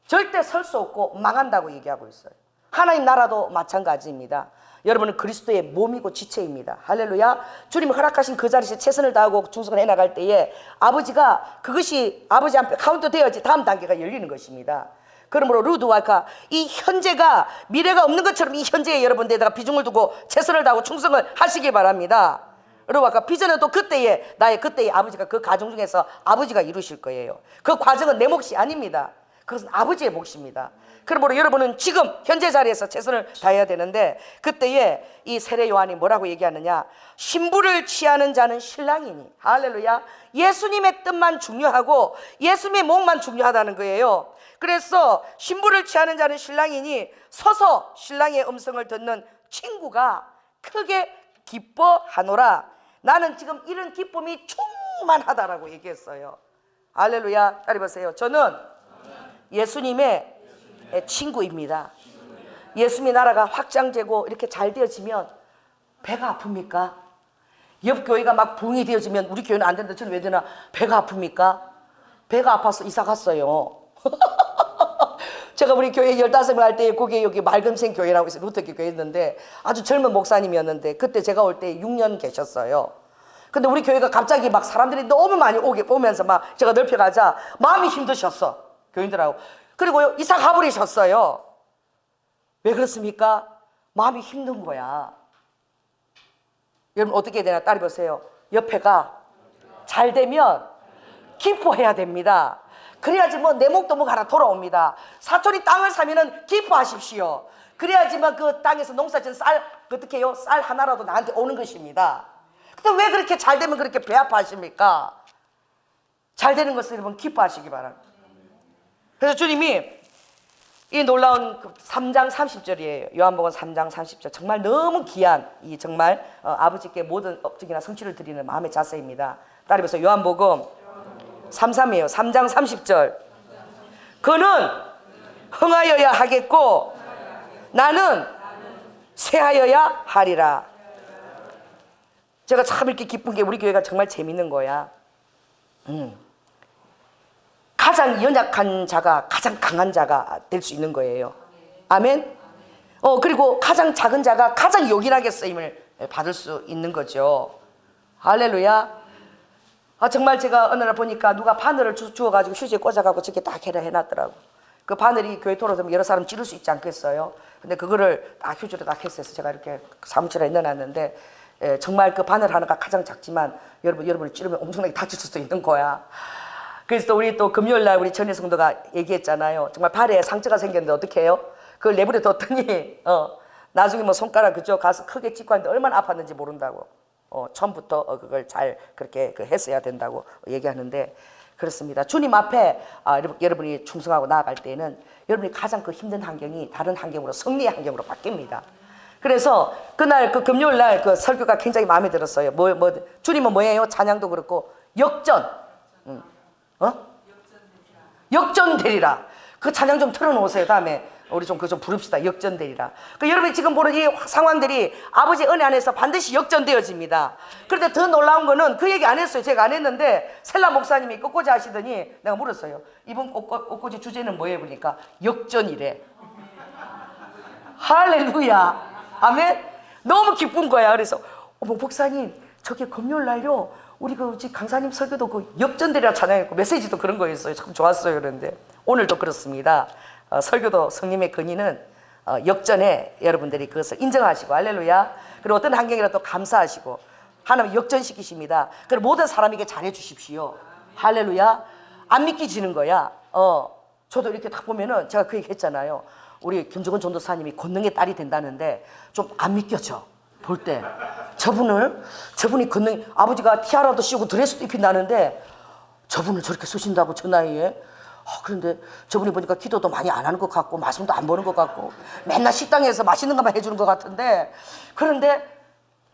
절대 설 수 없고 망한다고 얘기하고 있어요. 하나님 나라도 마찬가지입니다. 여러분은 그리스도의 몸이고 지체입니다. 할렐루야. 주님이 허락하신 그 자리에 최선을 다하고 충성을 해나갈 때에 아버지가 그것이 아버지 앞에 카운트 되어야지 다음 단계가 열리는 것입니다. 그러므로 루드와카, 이 현재가 미래가 없는 것처럼 이 현재에 여러분들에다가 비중을 두고 최선을 다하고 충성을 하시길 바랍니다. 루드와카, 비전은 또 그때에 나의 그때의 아버지가 그 가정 중에서 아버지가 이루실 거예요. 그 과정은 내 몫이 아닙니다. 그것은 아버지의 몫입니다. 그러므로 여러분은 지금 현재 자리에서 최선을 다해야 되는데, 그때에 이 세례 요한이 뭐라고 얘기하느냐, 신부를 취하는 자는 신랑이니, 할렐루야, 예수님의 뜻만 중요하고 예수님의 몸만 중요하다는 거예요. 그래서 신부를 취하는 자는 신랑이니 서서 신랑의 음성을 듣는 친구가 크게 기뻐하노라. 나는 지금 이런 기쁨이 충만하다라고 얘기했어요. 할렐루야. 따라 보세요. 저는 예수님의 친구입니다. 예수님의 나라가 확장되고 이렇게 잘 되어지면 배가 아픕니까? 옆 교회가 막 붕이 되어지면 우리 교회는 안 되는데 저는 왜 되나? 배가 아픕니까? 배가 아파서 이사 갔어요. 제가 우리 교회 15명 할 때 거기에 여기 맑음생 교회라고 해서 루터교 교회였는데 아주 젊은 목사님이었는데 그때 제가 올 때 6년 계셨어요. 근데 우리 교회가 갑자기 막 사람들이 너무 많이 오면서 막 제가 넓혀가자 마음이 힘드셨어, 교인들하고. 그리고 이사 가버리셨어요. 왜 그렇습니까? 마음이 힘든 거야. 여러분 어떻게 해야 되나? 따라 보세요. 옆에가 잘 되면 기뻐해야 됩니다. 그래야지 뭐 내 목도 뭐 하나 돌아옵니다. 사촌이 땅을 사면은 기뻐하십시오. 그래야지만 그 땅에서 농사진 쌀 어떻게 해요? 쌀 하나라도 나한테 오는 것입니다. 근데 왜 그렇게 잘 되면 그렇게 배 아파하십니까? 잘 되는 것을 여러분 기뻐하시기 바랍니다. 그래서 주님이 이 놀라운 3장 30절이에요. 요한복음 3장 30절. 정말 너무 귀한 이 정말 아버지께 모든 업적이나 성취를 드리는 마음의 자세입니다. 따라해보세요. 요한복음 33이에요. 3장 30절. 그는 흥하여야 하겠고 나는 쇠하여야 하리라. 제가 참 이렇게 기쁜 게 우리 교회가 정말 재밌는 거야. 가장 연약한 자가 가장 강한 자가 될 수 있는 거예요. 아멘. 그리고 가장 작은 자가 가장 요긴하게 쓰임을 받을 수 있는 거죠. 할렐루야. 정말 제가 어느 날 보니까 누가 바늘을 주워가지고 휴지에 꽂아가지고 저렇게 딱 해놨더라고. 그 바늘이 교회 돌아서면 여러 사람 찌를 수 있지 않겠어요? 근데 그거를 딱 휴지로 딱 했어요. 제가 이렇게 사무실에 넣어놨는데 정말 그 바늘 하나가 가장 작지만 여러분을 찌르면 엄청나게 다칠 수도 있는 거야. 그래서 또 우리 또 금요일날 우리 전예 성도가 얘기했잖아요. 정말 발에 상처가 생겼는데 어떻게 해요? 그걸 내버려 뒀더니 나중에 뭐 손가락 그쪽 가서 크게 찍고 하는데 얼마나 아팠는지 모른다고. 처음부터 그걸 잘 그렇게 했어야 된다고 얘기하는데 그렇습니다. 주님 앞에 여러분이 충성하고 나아갈 때에는 여러분이 가장 그 힘든 환경이 다른 환경으로 승리의 환경으로 바뀝니다. 그래서 그날 그 금요일 날 그 설교가 굉장히 마음에 들었어요. 주님은 뭐예요? 찬양도 그렇고 역전. 역전되리라. 그 찬양 좀 틀어놓으세요. 다음에 우리 좀 그거 좀 부릅시다. 역전되리라. 그 여러분이 지금 보는 이 상황들이 아버지 은혜 안에서 반드시 역전되어집니다. 그런데 더 놀라운 거는 그 얘기 안 했어요. 제가 안 했는데 셀라 목사님이 꽃꽂이 하시더니 내가 물었어요. 이번 꽃꽂이 주제는 뭐예요? 그러니까 역전이래. 할렐루야. 아멘. 너무 기쁜 거야. 그래서 어머 목사님 저기 금요일 날요 우리 그 강사님 설교도 그 역전되리라 찬양했고 메시지도 그런 거였어요. 참 좋았어요. 그런데 오늘도 그렇습니다. 설교도 성님의 근위는 역전에 여러분들이 그것을 인정하시고 할렐루야. 그리고 어떤 환경이라도 감사하시고 하나님 역전시키십니다. 그리고 모든 사람에게 잘해 주십시오. 할렐루야. 안 믿기지는 거야. 저도 이렇게 딱 보면은 제가 그 얘기 했잖아요. 우리 김정은 전도사님이 권능의 딸이 된다는데 좀 안 믿겨져. 볼 때 저분이 권능 아버지가 티아라도 씌우고 드레스도 입힌다는데 저분을 저렇게 쓰신다고 저 나이에. 그런데 저분이 보니까 기도도 많이 안 하는 것 같고 말씀도 안 보는 것 같고 맨날 식당에서 맛있는 것만 해주는 것 같은데 그런데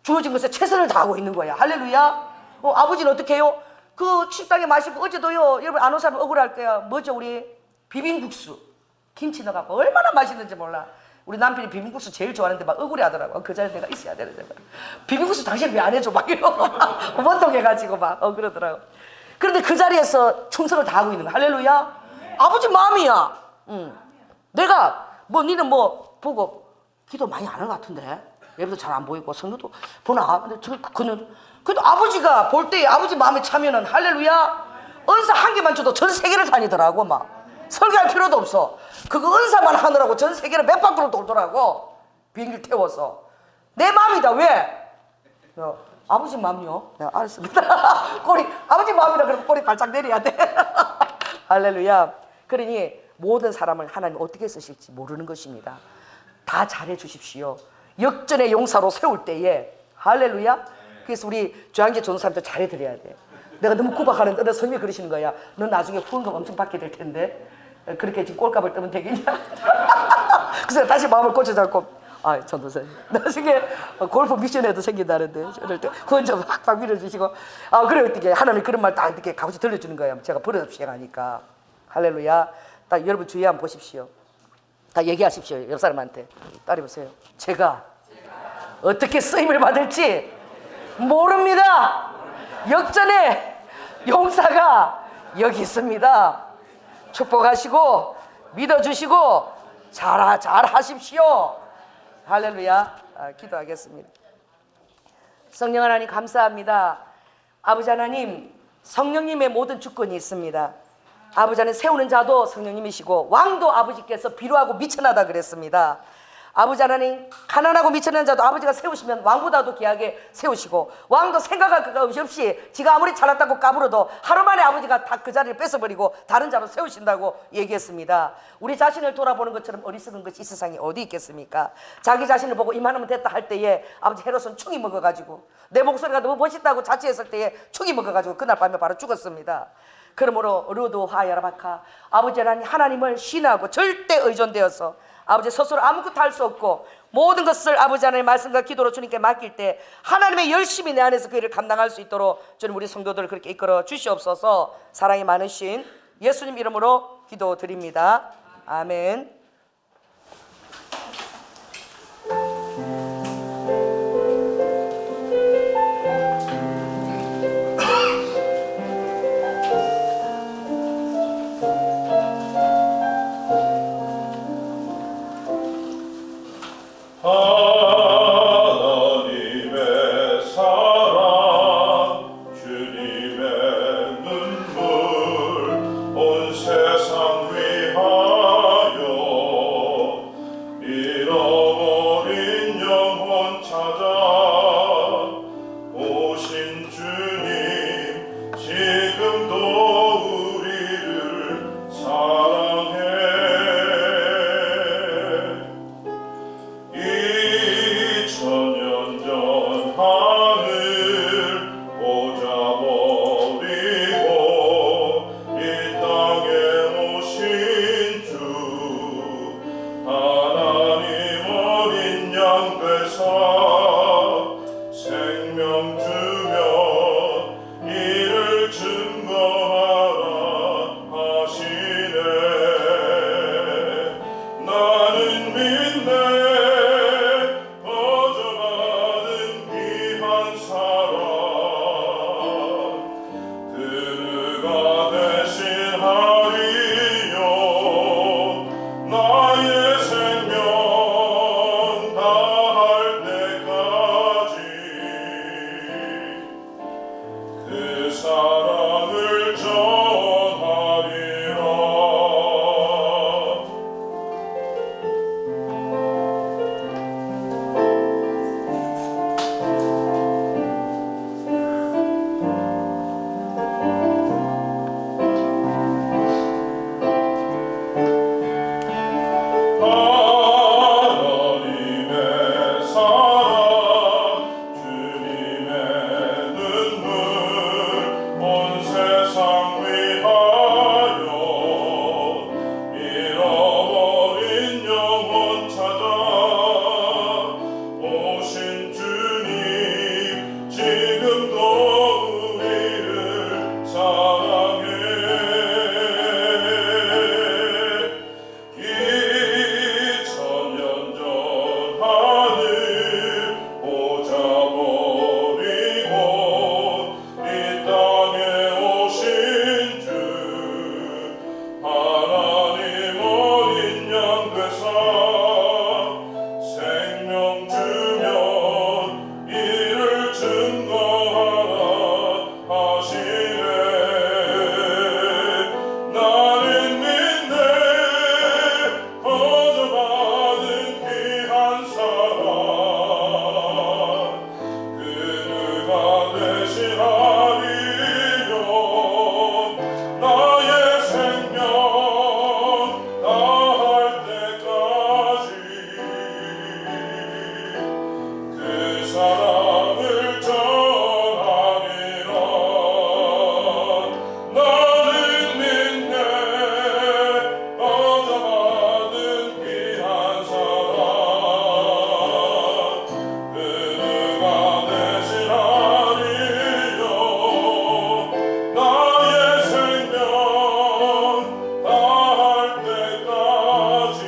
주어진 것에 최선을 다하고 있는 거야. 할렐루야. 아버지는 어떻게 해요? 그 식당에 마시고 어제도요 여러분 안 온 사람 억울할 거야. 뭐죠? 우리 비빔국수 김치 넣어갖고 얼마나 맛있는지 몰라. 우리 남편이 비빔국수 제일 좋아하는데 막 억울해하더라고. 그 자리에 내가 있어야 되는데 비빔국수 당신 왜 안 해줘? 막 이러고 원통해가지고 막 그러더라고. 그런데 그 자리에서 충성을 다하고 있는 거야. 할렐루야. 아버지 마음이야. 내가 뭐 니는 뭐 보고 기도 많이 안 하는 것 같은데 예배도 잘 안 보이고 성도도 보나. 근데 그는 그래도 아버지가 볼 때 아버지 마음에 차면은 할렐루야. 은사 한 개만 줘도 전 세계를 다니더라고. 막 설교할 필요도 없어. 그거 은사만 하느라고 전 세계를 몇 바퀴로 돌더라고. 비행기를 태워서. 내 마음이다. 왜? 아버지 마음이요? 네, 알았습니다. 꼬리 아버지 마음이다. 그러면 꼬리 발짝 내려야 돼. 할렐루야. 그러니 모든 사람을 하나님 어떻게 쓰실지 모르는 것입니다. 다 잘해 주십시오. 역전의 용사로 세울 때에 할렐루야. 그래서 우리 조양재 전도사님도 잘해 드려야 돼. 내가 너무 구박하는데 너 성미 그러시는 거야. 너 나중에 후원금 엄청 받게 될 텐데 그렇게 지금 꼴값을 뜨면 되겠냐? 그래서 다시 마음을 고쳐잡고 전도사님 나중에 골프 미션에도 생긴다는데 저럴 때 후원 좀 확 밀어주시고 그래 어떻게 하나님 그런 말 딱 이렇게 값없이 들려주는 거야. 제가 버릇없이 행하니까. 할렐루야. 딱 여러분 주의 한번 보십시오. 다 얘기하십시오. 옆 사람한테 따라해보세요. 제가 어떻게 쓰임을 받을지 모릅니다. 역전의 용사가 여기 있습니다. 축복하시고 믿어주시고 잘하십시오. 할렐루야. 기도하겠습니다. 성령 하나님 감사합니다. 아버지 하나님 성령님의 모든 주권이 있습니다. 아버지 하나님 세우는 자도 성령님이시고 왕도 아버지께서 비루하고 미천하다 그랬습니다. 아버지 하나님 가난하고 미천한 자도 아버지가 세우시면 왕보다도 귀하게 세우시고 왕도 생각할 것 없이 지가 아무리 잘났다고 까불어도 하루 만에 아버지가 다 그 자리를 뺏어버리고 다른 자로 세우신다고 얘기했습니다. 우리 자신을 돌아보는 것처럼 어리석은 것이 이 세상에 어디 있겠습니까? 자기 자신을 보고 이만하면 됐다 할 때에 아버지 헤롯은 충이 먹어가지고 내 목소리가 너무 멋있다고 자취했을 때에 충이 먹어가지고 그날 밤에 바로 죽었습니다. 그러므로 르도하야라바카 아버지 하나님을 신하고 절대 의존되어서 아버지 스스로 아무것도 할 수 없고 모든 것을 아버지 하나님의 말씀과 기도로 주님께 맡길 때 하나님의 열심히 내 안에서 그 일을 감당할 수 있도록 주님 우리 성도들을 그렇게 이끌어 주시옵소서. 사랑이 많으신 예수님 이름으로 기도드립니다. 아멘. 세상 위하여 그 사랑을 전하리라. 하나님의 사랑 주님의 눈물 온 세상 위하여 잃어버린 영혼 찾아 오신 주님 지금도 우리를 사랑해. 2000년 전 하늘 보자버리고 이 땅에 오신 주 하나님 어린 양 되사 생명 주면 이를 증거하라 하시네. 나는 믿네 거저받은 귀한 사랑 그누가 대신하리요. 나의 생명 다할 때까지 그 사랑을 전하리라. 나는 믿네 거저받은 귀한 사랑 그누가 대신하리요. 나의 생명 다할 때까지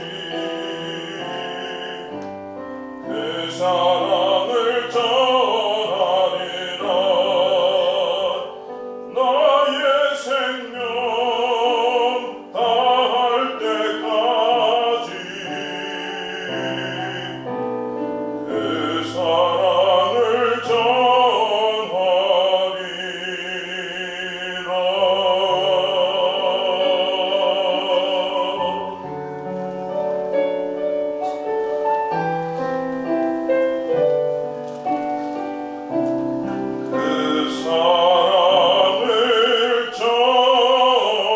그 사랑을 전하리라. 나의 생명 다할 때까지 그 사랑을 전하리라. 그 사랑을 전하리라.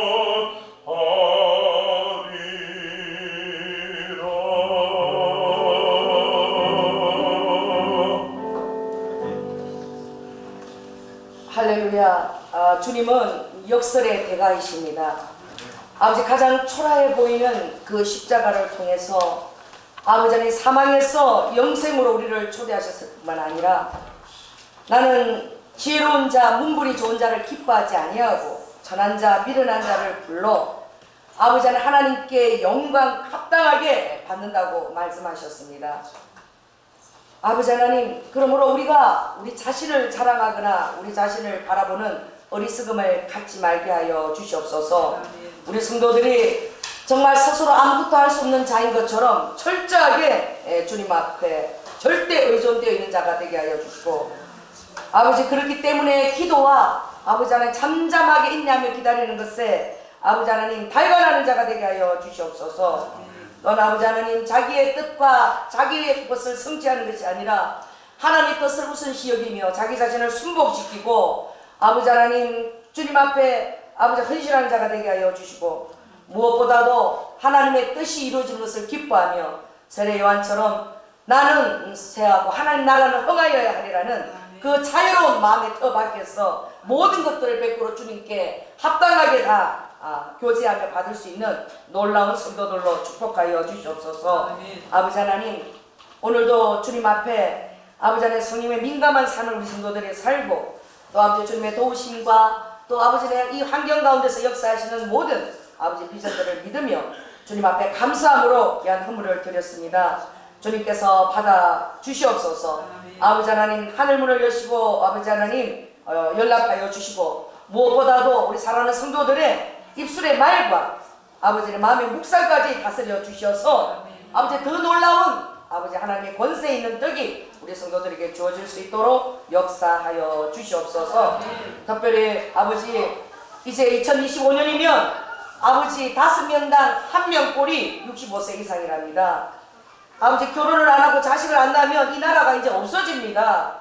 할렐루야. 주님은 역설의 대가이십니다. 아버지 가장 초라해 보이는 그 십자가를 통해서 아버지는 사망에서 영생으로 우리를 초대하셨을 뿐만 아니라 나는 지혜로운 자 문불이 좋은 자를 기뻐하지 아니하고 전한 자 미련한 자를 불러 아버지는 하나님께 영광 합당하게 받는다고 말씀하셨습니다. 아버지 하나님, 그러므로 우리가 우리 자신을 자랑하거나 우리 자신을 바라보는 어리석음을 갖지 말게 하여 주시옵소서. 우리 성도들이 정말 스스로 아무것도 할 수 없는 자인 것처럼 철저하게 주님 앞에 절대 의존되어 있는 자가 되게 하여 주시고, 아버지 그렇기 때문에 기도와 아버지 하나님 잠잠하게 인내하며 기다리는 것에 아버지 하나님 달관하는 자가 되게 하여 주시옵소서. 넌 아버지 하나님 자기의 뜻과 자기의 것을 성취하는 것이 아니라 하나님의 뜻을 우선시 여기며 자기 자신을 순복시키고 아버지 하나님 주님 앞에 아버지 헌신하는 자가 되게 하여 주시고, 무엇보다도 하나님의 뜻이 이루어진 것을 기뻐하며 세례 요한처럼 나는 새하고 하나님 나라는 흥하여야 하리라는 그 자유로운 마음의 터 밖에서 모든 것들을 베풀어 주님께 합당하게 다 교제하며 받을 수 있는 놀라운 성도들로 축복하여 주시옵소서. 아버지 하나님, 오늘도 주님 앞에 아버지 하나님 성령의 민감한 삶을 우리 성도들이 살고, 또 아버지 주님의 도우심과 또 아버지의 이 환경 가운데서 역사하시는 모든 아버지 비전들을 믿으며 주님 앞에 감사함으로 귀한 헌물을 드렸습니다. 주님께서 받아 주시옵소서. 아버지 하나님 하늘문을 여시고 아버지 하나님 연락하여 주시고, 무엇보다도 우리 사랑하는 성도들의 입술의 말과 아버지의 마음의 묵살까지 다스려 주셔서 아버지 더 놀라운 아버지 하나님의 권세 있는 떡이 우리 성도들에게 주어질 수 있도록 역사하여 주시옵소서. 특별히 아버지 이제 2025년이면 아버지 5명당 1명꼴이 65세 이상이랍니다. 아버지 결혼을 안 하고 자식을 안 낳으면 이 나라가 이제 없어집니다.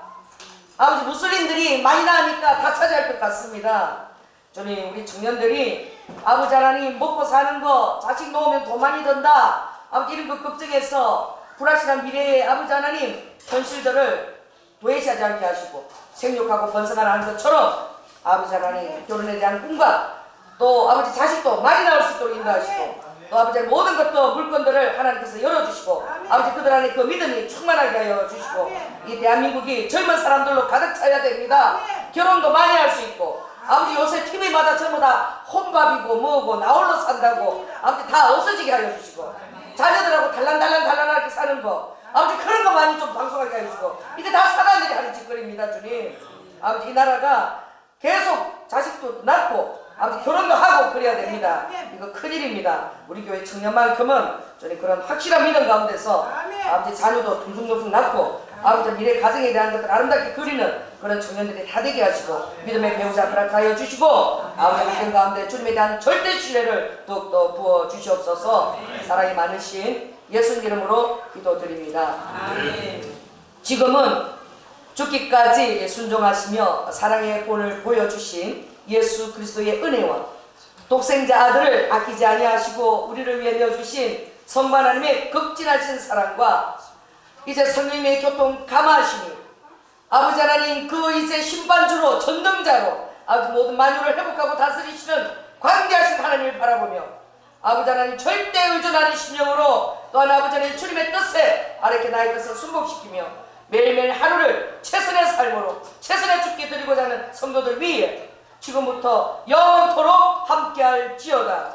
아버지 무슬림들이 많이 나니까 다 차지할 것 같습니다. 주님, 우리 청년들이 아버지 하나님 먹고 사는 거, 자식 놓으면 돈 많이 든다, 아버지 이런 거 걱정해서 불확실한 미래에 아버지 하나님 현실들을 도외시하지 않게 하시고 생육하고 번성하는 것처럼 아버지 하나님 결혼에 대한 꿈과 또 아버지 자식도 많이 낳을 수 있도록 인도하시고 또 아버지 모든 것도 물건들을 하나님께서 열어주시고 아버지 그들 안에 그 믿음이 충만하게 하여 주시고 이 대한민국이 젊은 사람들로 가득 차야 됩니다. 결혼도 많이 할 수 있고 아버지 요새 TV마다 전부 다 혼밥이고 뭐고 나홀로 산다고 아버지 다 없어지게 하여 주시고 자녀들하고 달란달란하게 사는 거 아버지 그런 거 많이 좀 방송하게 해주시고 이게 다 사단들이 하는 짓거리입니다. 주님, 아버지 이 나라가 계속 자식도 낳고 아버지 결혼도 하고 그래야 됩니다. 이거 큰일입니다. 우리 교회 청년만큼은 저는 그런 확실한 믿음 가운데서 아버지 자녀도 둥둥둥둥 낳고 아버지 미래 가정에 대한 것들 아름답게 그리는 그런 청년들이 다 되게 하시고 믿음의 배우자 허락하여 주시고 아버지 믿음 가운데 주님에 대한 절대 신뢰를 더욱더 부어 주시옵소서. 사랑이 많으신 예수님 이름으로 기도드립니다. 지금은 죽기까지 순종하시며 사랑의 본을 보여주신 예수 그리스도의 은혜와 독생자 아들을 아끼지 아니하시고 우리를 위해 내어주신 성부 하나님의 극진하신 사랑과 이제 성령님의 교통 감화하시니 아버지 하나님 그 이제 심판주로 전능자로 아버지 모든 만유를 회복하고 다스리시는 광대하신 하나님을 바라보며 아버지 하나님 절대 의존하는 신령으로 또한 아버지 하나님 주님의 뜻에 아래게 나의 뜻을 순복시키며 매일매일 하루를 최선의 삶으로 최선의 죽게 드리고자 하는 성도들 위해 지금부터 영원토록 함께할지어다.